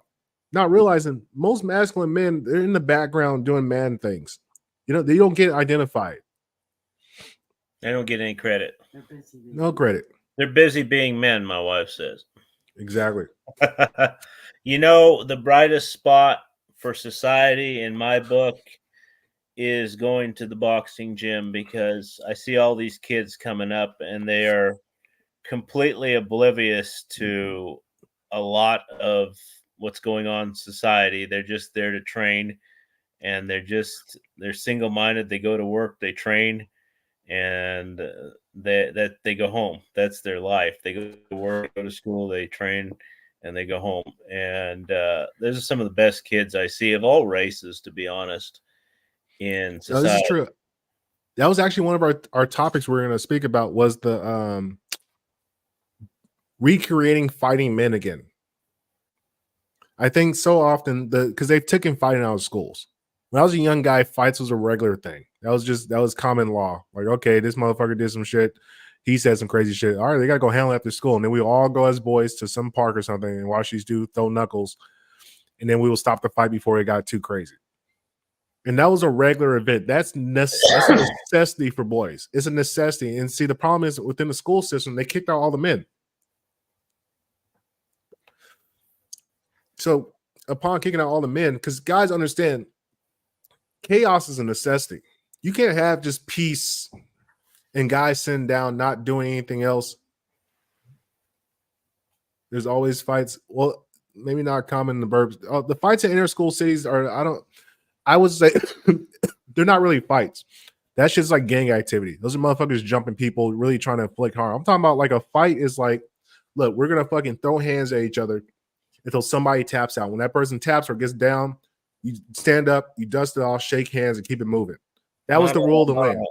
Not realizing most masculine men, they're in the background doing man things. You know, they don't get identified. They don't get any credit. No credit. They're busy being men, my wife says. Exactly. You know, the brightest spot for society in my book is going to the boxing gym because I see all these kids coming up and they are completely oblivious to a lot of what's going on in society. They're just there to train, and they're single-minded. They go to work, they train, and they go home. That's their life. They go to work, go to school, they train, and they go home. And those are some of the best kids I see of all races, to be honest, in society. No, this is true. That was actually one of our topics we're going to speak about was the recreating fighting men again. I think so often because they've taken fighting out of schools. When I was a young guy, fights was a regular thing. That was common law. Like, okay, this motherfucker did some shit. He said some crazy shit. All right, they gotta go handle it after school. And then we all go as boys to some park or something and watch these dudes throw knuckles. And then we will stop the fight before it got too crazy. And that was a regular event. That's a necessity for boys. It's a necessity. And see, the problem is within the school system, they kicked out all the men. So upon kicking out all the men, because guys understand chaos is a necessity. You can't have just peace and guys sitting down, not doing anything else. There's always fights. Well, maybe not common in the burbs. The fights in inner school cities I would say they're not really fights. That's just like gang activity. Those are motherfuckers jumping people, really trying to inflict harm. I'm talking about like a fight is like, look, we're going to fucking throw hands at each other until somebody taps out. When that person taps or gets down, you stand up, you dust it off, shake hands, and keep it moving. That was the rule of the land.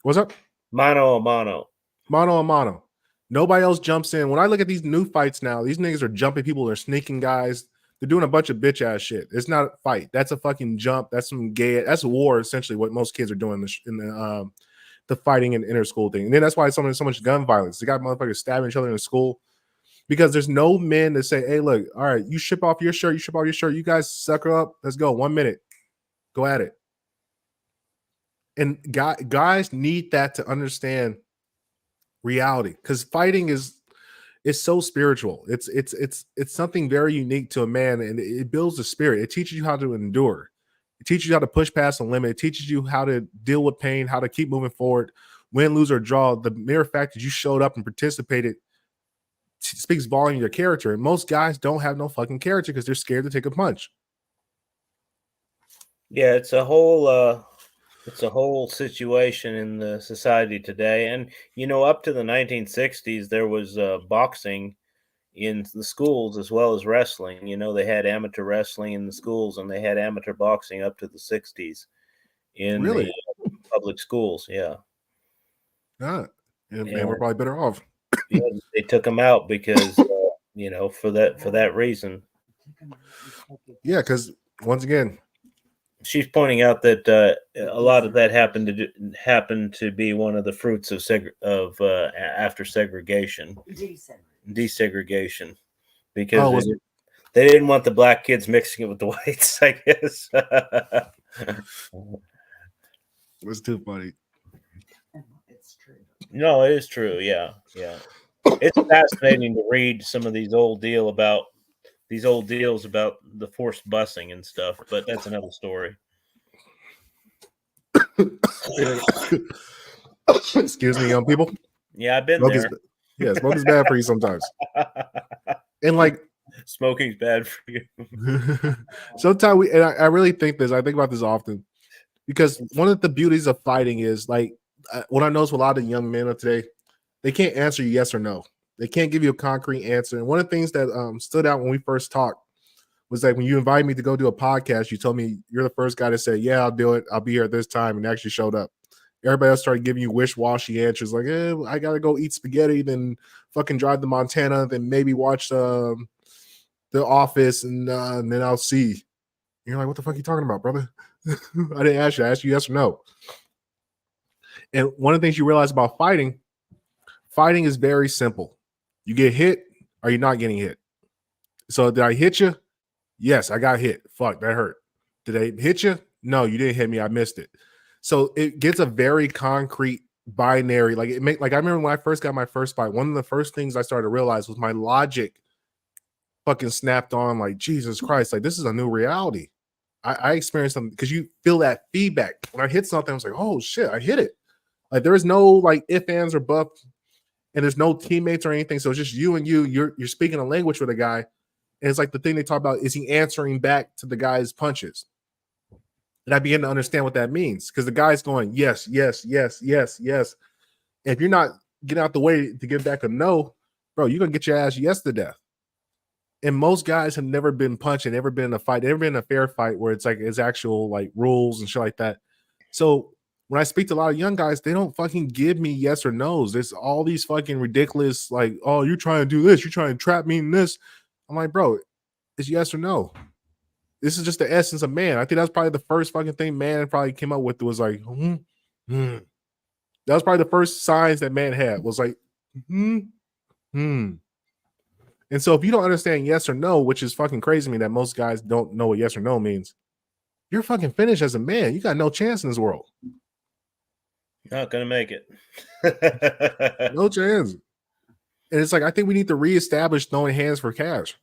What's up? Mano a mano. Mano a mano. Nobody else jumps in. When I look at these new fights now, these niggas are jumping people. They're sneaking guys. They're doing a bunch of bitch ass shit. It's not a fight. That's a fucking jump. That's some gay. That's a war. Essentially, what most kids are doing in the fighting and inter school thing. And then that's why so much gun violence. They got motherfuckers stabbing each other in school because there's no men to say, "Hey, look, all right, you ship off your shirt. You ship off your shirt. You guys sucker up. Let's go. 1 minute. Go at it." And guys need that to understand reality, because fighting is so spiritual. It's something very unique to a man, and it builds the spirit. It teaches you how to endure. It teaches you how to push past a limit. It teaches you how to deal with pain, how to keep moving forward, win, lose, or draw. The mere fact that you showed up and participated speaks volume of your character. And most guys don't have no fucking character because they're scared to take a punch. Yeah, it's a whole situation in the society today. And up to the 1960s, there was boxing in the schools as well as wrestling. They had amateur wrestling in the schools, and they had amateur boxing up to the 60s in Really? the public schools. Yeah. And we're probably better off. Yeah, they took them out because for that reason. Yeah, because once again, she's pointing out that a lot of that happened to be one of the fruits of after segregation, desegregation, because they didn't want the black kids mixing it with the whites, I guess. It's too funny. It's true. No, it is true. Yeah. It's fascinating to read some of these old deals about the forced busing and stuff, but that's another story. Excuse me, young people. Yeah, I've been there. Smoke is bad for you sometimes. And like, smoking's bad for you. Sometimes I really think this. I think about this often because one of the beauties of fighting is like what I notice with a lot of young men of today, they can't answer you yes or no. They can't give you a concrete answer. And one of the things that stood out when we first talked was like when you invited me to go do a podcast, you told me you're the first guy to say, "Yeah, I'll do it. I'll be here at this time," and actually showed up. Everybody else started giving you wish-washy answers like, I gotta go eat spaghetti, then fucking drive to Montana, then maybe watch The Office, and then I'll see. And you're like, what the fuck are you talking about, brother? I didn't ask you. I asked you yes or no. And one of the things you realize about fighting is very simple. You get hit, or you're not getting hit. So did I hit you? Yes, I got hit. Fuck, that hurt. Did I hit you? No, you didn't hit me. I missed it. So it gets a very concrete binary. Like I remember when I first got my first fight, one of the first things I started to realize was my logic fucking snapped on. Like, Jesus Christ, like this is a new reality. I experienced something because you feel that feedback. When I hit something, I was like, oh shit, I hit it. Like there is no like if, ands, or buts, and there's no teammates or anything. So it's just you and you. You're speaking a language with a guy. And it's like the thing they talk about, is he answering back to the guy's punches? And I begin to understand what that means because the guy's going, yes, yes, yes, yes, yes. And if you're not getting out the way to get back a no, bro, you're going to get your ass yes to death. And most guys have never been punched and never been in a fight, never been in a fair fight where it's like it's actual like rules and shit like that. So when I speak to a lot of young guys, they don't fucking give me yes or no's. There's all these fucking ridiculous, like, oh, you're trying to do this, you're trying to trap me in this. I'm like, bro, it's yes or no. This is just the essence of man. I think that's probably the first fucking thing man probably came up with was like, That was probably the first signs that man had was like, And so if you don't understand yes or no, which is fucking crazy to me that most guys don't know what yes or no means, you're fucking finished as a man. You got no chance in this world. Not gonna make it. No chance. And it's like, I think we need to reestablish throwing hands for cash.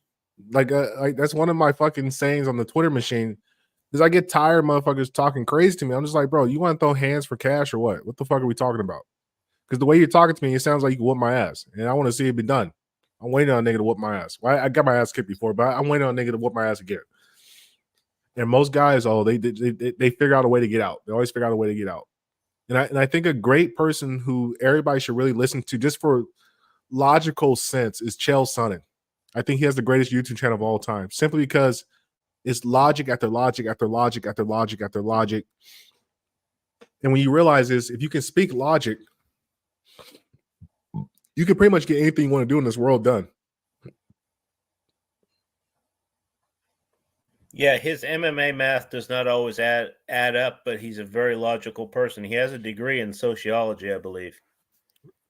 Like that's one of my fucking sayings on the Twitter machine. Because I get tired of motherfuckers talking crazy to me. I'm just like, bro, you want to throw hands for cash or what? What the fuck are we talking about? Because the way you're talking to me, it sounds like you can whoop my ass. And I want to see it be done. I'm waiting on a nigga to whoop my ass. Well, I got my ass kicked before, but I'm waiting on a nigga to whoop my ass again. And most guys, they figure out a way to get out. They always figure out a way to get out. And I think a great person who everybody should really listen to just for logical sense is Chael Sonnen. I think he has the greatest YouTube channel of all time, simply because it's logic after logic after logic after logic after logic. And when you realize this, if you can speak logic, You can pretty much get anything you want to do in this world done. Yeah, his MMA math does not always add up, but he's a very logical person. He has a degree in sociology, I believe.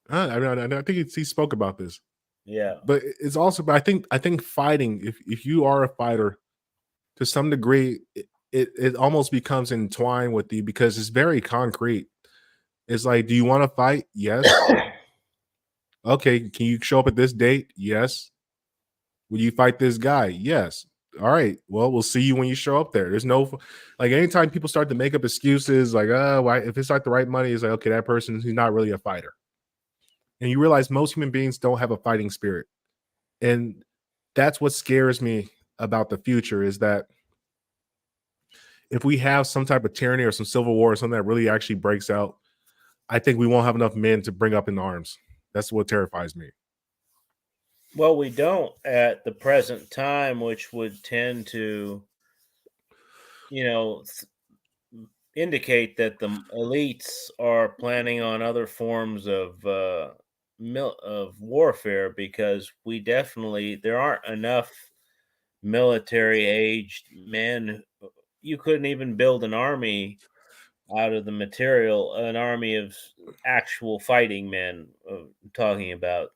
I think he spoke about this. Yeah. But it's also, but I think fighting, if you are a fighter, to some degree, it almost becomes entwined with you because it's very concrete. It's like, do you want to fight? Yes. Okay, can you show up at this date? Yes. Will you fight this guy? Yes. All right. Well, we'll see you when you show up there. There's no, like, anytime people start to make up excuses, like, why, if it's like the right money, it's like, okay, that person, he's not really a fighter. And you realize most human beings don't have a fighting spirit. And that's what scares me about the future, is that if we have some type of tyranny or some civil war or something that really actually breaks out, I think we won't have enough men to bring up in arms. That's what terrifies me. Well, we don't at the present time, which would tend to, indicate that the elites are planning on other forms of of warfare, because there aren't enough military aged men. You couldn't even build an army out of the material, an army of actual fighting men. Talking about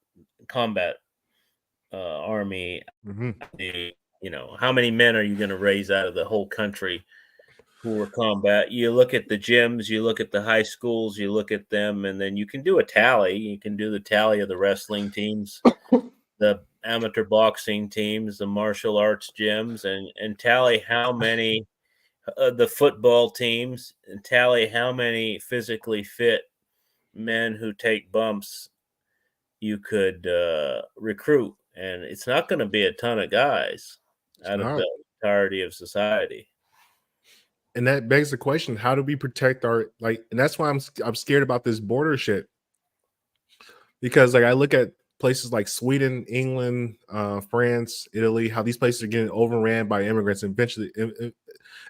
combat army, Mm-hmm. how many men are you going to raise out of the whole country who are combat? You look at the gyms, you look at the high schools, you look at them, and then you can do a tally. You can do the tally of the wrestling teams, the amateur boxing teams, the martial arts gyms, and tally how many the football teams, and tally how many physically fit men who take bumps you could recruit. And it's not going to be a ton of guys out of Not. the entirety of society. And that begs the question: how do we protect our, like? And that's why I'm scared about this border shit, because like I look at places like Sweden, England, France, Italy, how these places are getting overran by immigrants, and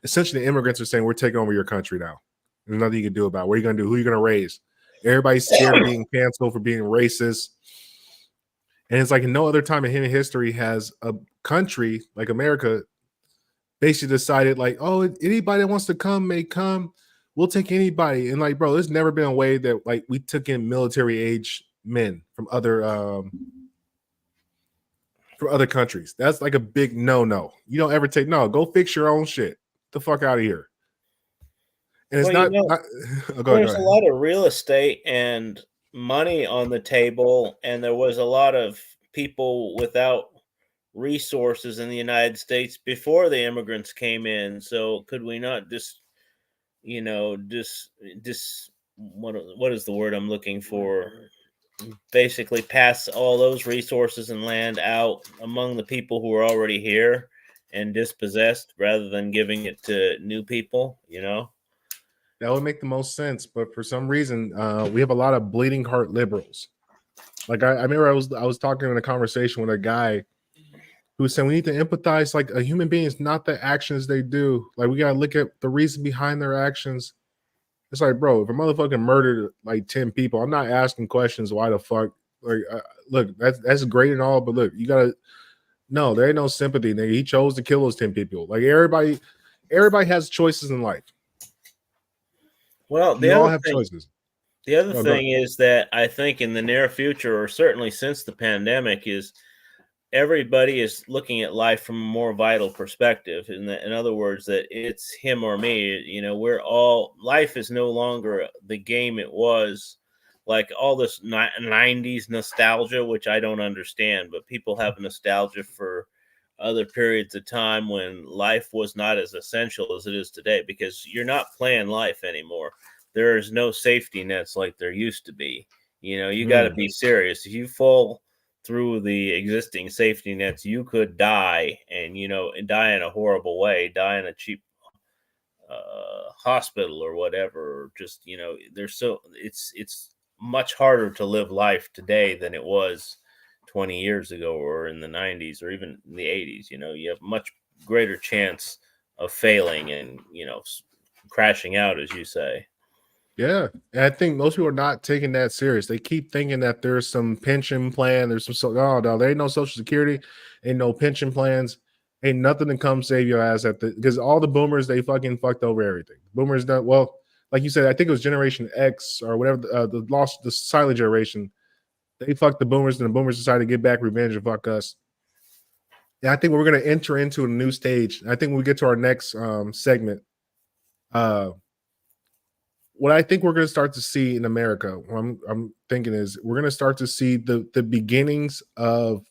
essentially the immigrants are saying, we're taking over your country now. There's nothing you can do about it. What are you going to do? Who are you going to raise? Everybody's scared of being canceled for being racist. And it's like in no other time in human history has a country like America basically decided, like, oh, anybody that wants to come may come. We'll take anybody. And like, bro, there's never been a way that like we took in military age men from other countries. That's like a big no. You don't ever take, no, go fix your own shit. Get the fuck out of here. And it's Well, not oh, go there's ahead. a lot of real estate and money on the table, and there was a lot of people without resources in the United States before the immigrants came in. So could we not just, what is the word I'm looking for? Basically pass all those resources and land out among the people who are already here and dispossessed, rather than giving it to new people, That would make the most sense. But for some reason, we have a lot of bleeding heart liberals. Like I remember I was talking in a conversation with a guy who was saying we need to empathize. Like a human being is not the actions they do. Like we gotta look at the reason behind their actions. It's like, bro, if a motherfucker murdered like 10 people, I'm not asking questions why the fuck. Like, look, that's great and all, but look, you gotta, no, there ain't no sympathy, nigga. He chose to kill those 10 people. Like everybody has choices in life. Well, You all have choices. the other Oh, thing is that I think in the near future, or certainly since the pandemic, is everybody is looking at life from a more vital perspective. In other words, that it's him or me. Life is no longer the game it was. Like all this 90s nostalgia, which I don't understand, but people have nostalgia for other periods of time when life was not as essential as it is today, because you're not playing life anymore. There is no safety nets like there used to be. You got to be serious. If you fall through the existing safety nets, you could die, and die in a horrible way, die in a cheap hospital or whatever. Or just it's much harder to live life today than it was 20 years ago, or in the 90s, or even in the 80s. You have much greater chance of failing and crashing out, as you say. Yeah, and I think most people are not taking that serious. They keep thinking that there's some pension plan, there's some oh no, there ain't no social security, ain't no pension plans, ain't nothing to come save your ass at the because all the boomers they fucking fucked over everything. Boomers done well, like you said, I think it was Generation X or whatever the silent generation. They fucked the boomers, and the boomers decided to get back revenge and fuck us. And I think we're gonna enter into a new stage. I think when we get to our next segment, what I think we're going to start to see in America, what I'm thinking is we're going to start to see the beginnings of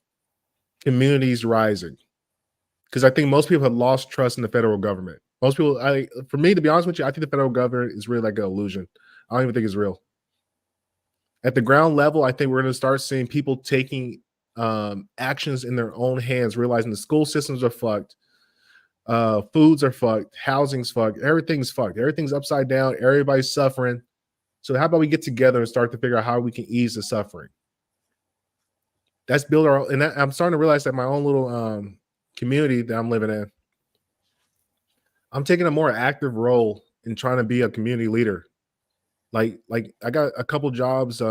communities rising. Because I think most people have lost trust in the federal government. Most people, for me, to be honest with you, I think the federal government is really like an illusion. I don't even think it's real. At the ground level, I think we're going to start seeing people taking actions in their own hands, realizing the school systems are fucked. Foods are fucked, housing's fucked, everything's fucked, everything's upside down, everybody's suffering. So how about we get together and start to figure out how we can ease the suffering? That's build our and I'm starting to realize that my own little community that I'm living in, I'm taking a more active role in trying to be a community leader. Like I got a couple jobs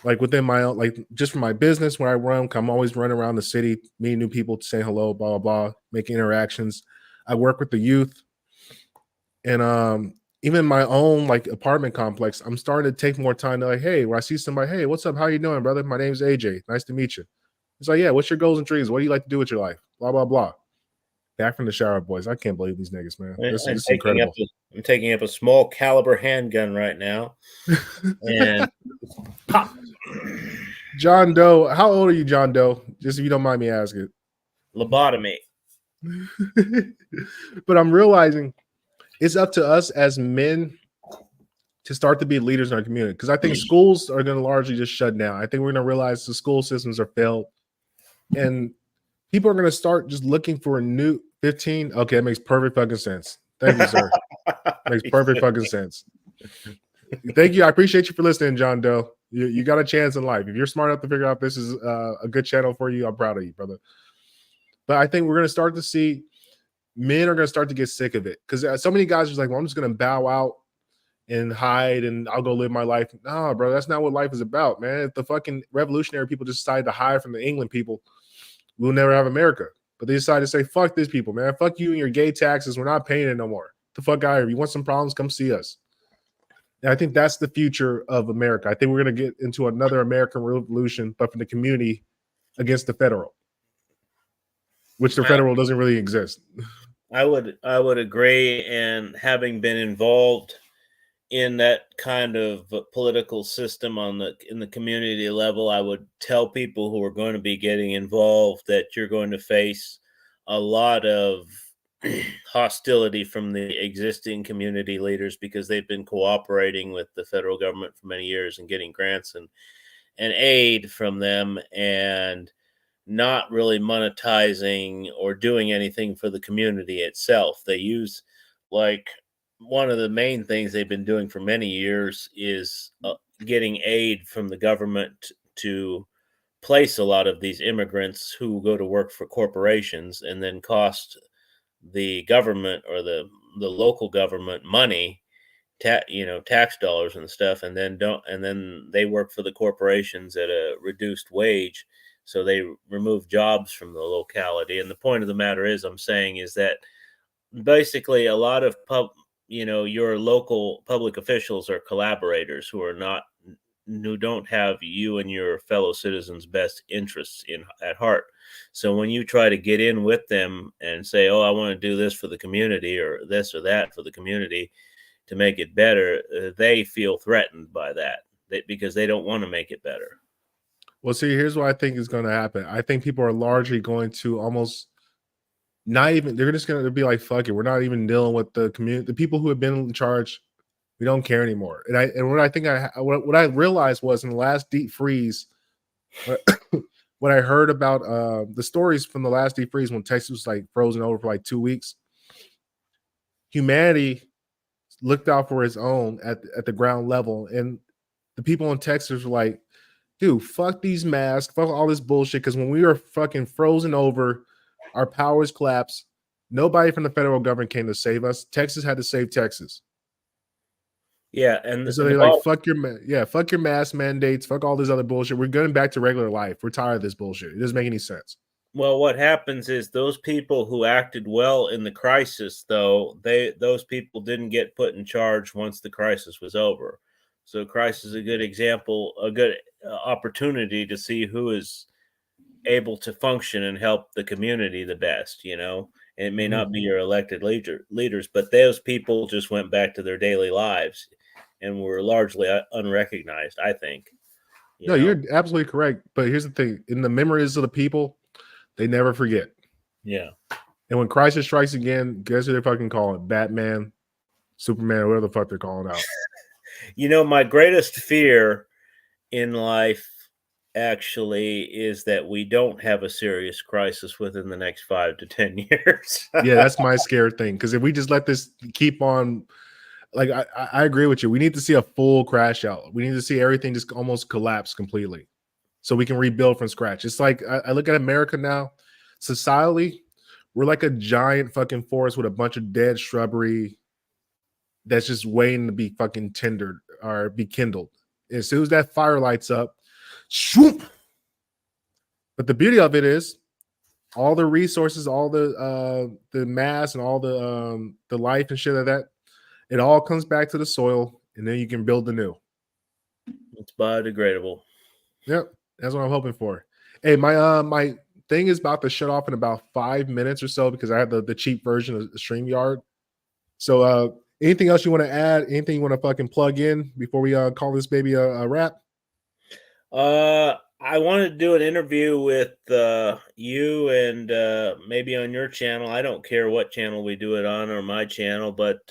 like within my own, like just for my business where I run, I'm always running around the city, meeting new people, saying hello, blah, blah, blah, making interactions. I work with the youth. And even my own like apartment complex, I'm starting to take more time to like, hey, when I see somebody, hey, what's up? How you doing, brother? My name's AJ. Nice to meet you. It's like, yeah, what's your goals and dreams? What do you like to do with your life? Blah, blah, blah. Back from the shower, boys. I can't believe these niggas, man. This is incredible. I'm taking up a small caliber handgun right now. And pop. John Doe. How old are you, John Doe? Just if you don't mind me asking. Lobotomy. But I'm realizing it's up to us as men to start to be leaders in our community. Because I think schools are going to largely just shut down. I think we're going to realize the school systems are failed. And people are going to start just looking for a new 15. Okay, it makes perfect fucking sense. Thank you, sir. Makes perfect fucking sense. Thank you. I appreciate you for listening, John Doe. You got a chance in life. If you're smart enough to figure out this is a good channel for you, I'm proud of you, brother. But I think we're going to start to see men are going to start to get sick of it because so many guys are like, well, I'm just going to bow out and hide and I'll go live my life. No, bro, that's not what life is about, man. If the fucking revolutionary people just decided to hide from the England people, we'll never have America. But they decided to say, fuck these people, man. Fuck you and your gay taxes. We're not paying it no more. The fuck out of here. If you want some problems, come see us. And I think that's the future of America. I think we're going to get into another American revolution, but for the community against the federal, which the federal doesn't really exist. I would agree. And having been involved in that kind of political system in the community level, I would tell people who are going to be getting involved that you're going to face a lot of hostility from the existing community leaders because they've been cooperating with the federal government for many years and getting grants and aid from them and not really monetizing or doing anything for the community itself. They use like one of the main things they've been doing for many years is getting aid from the government to place a lot of these immigrants who go to work for corporations and then cost the government or the local government money, tax dollars and stuff, and then they work for the corporations at a reduced wage. So they remove jobs from the locality. And the point of the matter is, I'm saying is that basically a lot of your local public officials are collaborators who don't have you and your fellow citizens' best interests at heart. So when you try to get in with them and say, oh, I want to do this for the community or this or that for the community to make it better, they feel threatened by that because they don't want to make it better. Well, see, here's what I think is going to happen. I think people are largely going to almost they're just going to be like, fuck it. We're not even dealing with the community, the people who have been in charge. We don't care anymore. And what I realized was in the last deep freeze, when I heard about the stories from the last deep freeze when Texas was like frozen over for like 2 weeks, humanity looked out for its own at the ground level. And the people in Texas were like, dude, fuck these masks, fuck all this bullshit. Because when we were fucking frozen over, our powers collapsed. Nobody from the federal government came to save us. Texas had to save Texas. Yeah, and, And so and they're the like, bottom, fuck your mask mandates, fuck all this other bullshit. We're going back to regular life. We're tired of this bullshit. It doesn't make any sense. well, what happens is those people who acted well in the crisis, though, those people didn't get put in charge once the crisis was over. So, crisis is a good example, a good opportunity to see who is able to function and help the community the best. And it may Mhm. not be your elected leaders, but those people just went back to their daily lives and were largely unrecognized, I think. No, you're absolutely correct. But here's the thing: in the memories of the people, they never forget. Yeah. And when crisis strikes again, guess who they fucking call it? Batman, Superman, whatever the fuck they're calling out. My greatest fear in life actually is that we don't have a serious crisis within the next 5 to 10 years. Yeah, that's my scare thing. Because if we just let this keep on, like I agree with you. We need to see a full crash out. We need to see everything just almost collapse completely, so we can rebuild from scratch. It's like I look at America now, societally, we're like a giant fucking forest with a bunch of dead shrubbery that's just waiting to be fucking tendered or be kindled. As soon as that fire lights up, swoop. But the beauty of it is all the resources, all the mass and all the life and shit of that, it all comes back to the soil, and then you can build the new. It's biodegradable. Yep, that's what I'm hoping for. Hey, my thing is about to shut off in about 5 minutes or so because I have the cheap version of StreamYard. So anything else you want to add? Anything you want to fucking plug in before we call this baby a wrap? I wanted to do an interview with you and maybe on your channel. I don't care what channel we do it on or my channel, but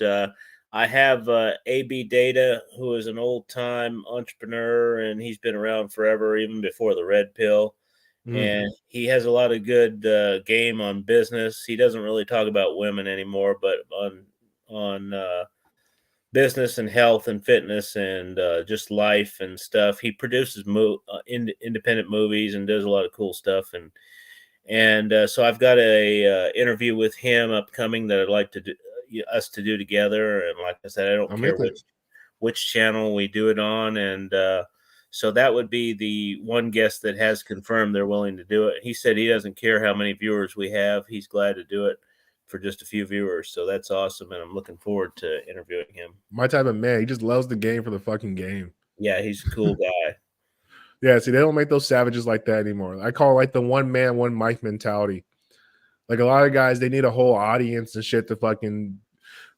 I have AB Data, who is an old time entrepreneur, and he's been around forever, even before the red pill. And he has a lot of good game on business. He doesn't really talk about women anymore, but on business and health and fitness and just life and stuff. He produces independent movies and does a lot of cool stuff. And so I've got a interview with him upcoming that I'd like to do, us to do together. And like I said, I don't care which channel we do it on. And so that would be the one guest that has confirmed they're willing to do it. He said he doesn't care how many viewers we have. He's glad to do it for just a few viewers. So that's awesome. And I'm looking forward to interviewing him. My type of man. He just loves the game for the fucking game. Yeah, he's a cool guy. Yeah, see, they don't make those savages like that anymore. I call it like the one man, one mic mentality. Like a lot of guys, they need a whole audience and shit to fucking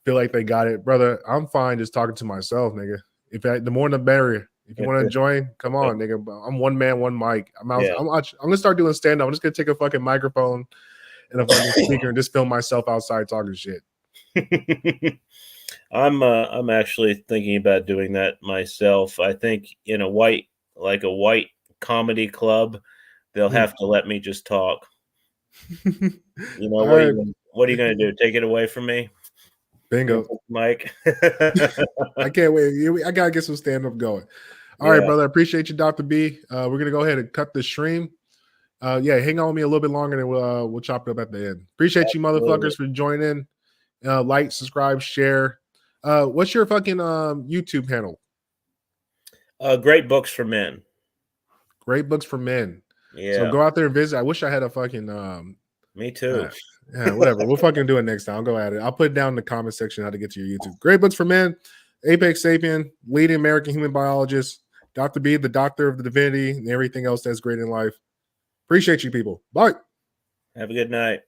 feel like they got it. Brother, I'm fine just talking to myself, nigga. The more the better. If you want to join, come on, nigga. I'm one man, one mic. I'm gonna start doing stand-up. I'm just gonna take a fucking microphone and a fucking speaker and just film myself outside talking shit. I'm actually thinking about doing that myself. I think in a white comedy club, they'll have to let me just talk. What are you going to do? Take it away from me? Bingo. Mike. I can't wait. I got to get some stand-up going. All right, brother. I appreciate you, Dr. B. We're going to go ahead and cut the stream. Hang on with me a little bit longer and we'll chop it up at the end. Appreciate you motherfuckers for joining. Like, subscribe, share. What's your fucking YouTube handle? Great Books for Men. Great Books for Men. Yeah. So go out there and visit. I wish I had a fucking me too. Yeah, whatever. We'll fucking do it next time. I'll go at it. I'll put it down in the comment section how to get to your YouTube. Great Books for Men, Apex Sapien, leading American human biologist, Dr. B, the doctor of the divinity, and everything else that's great in life. Appreciate you people. Bye. Have a good night.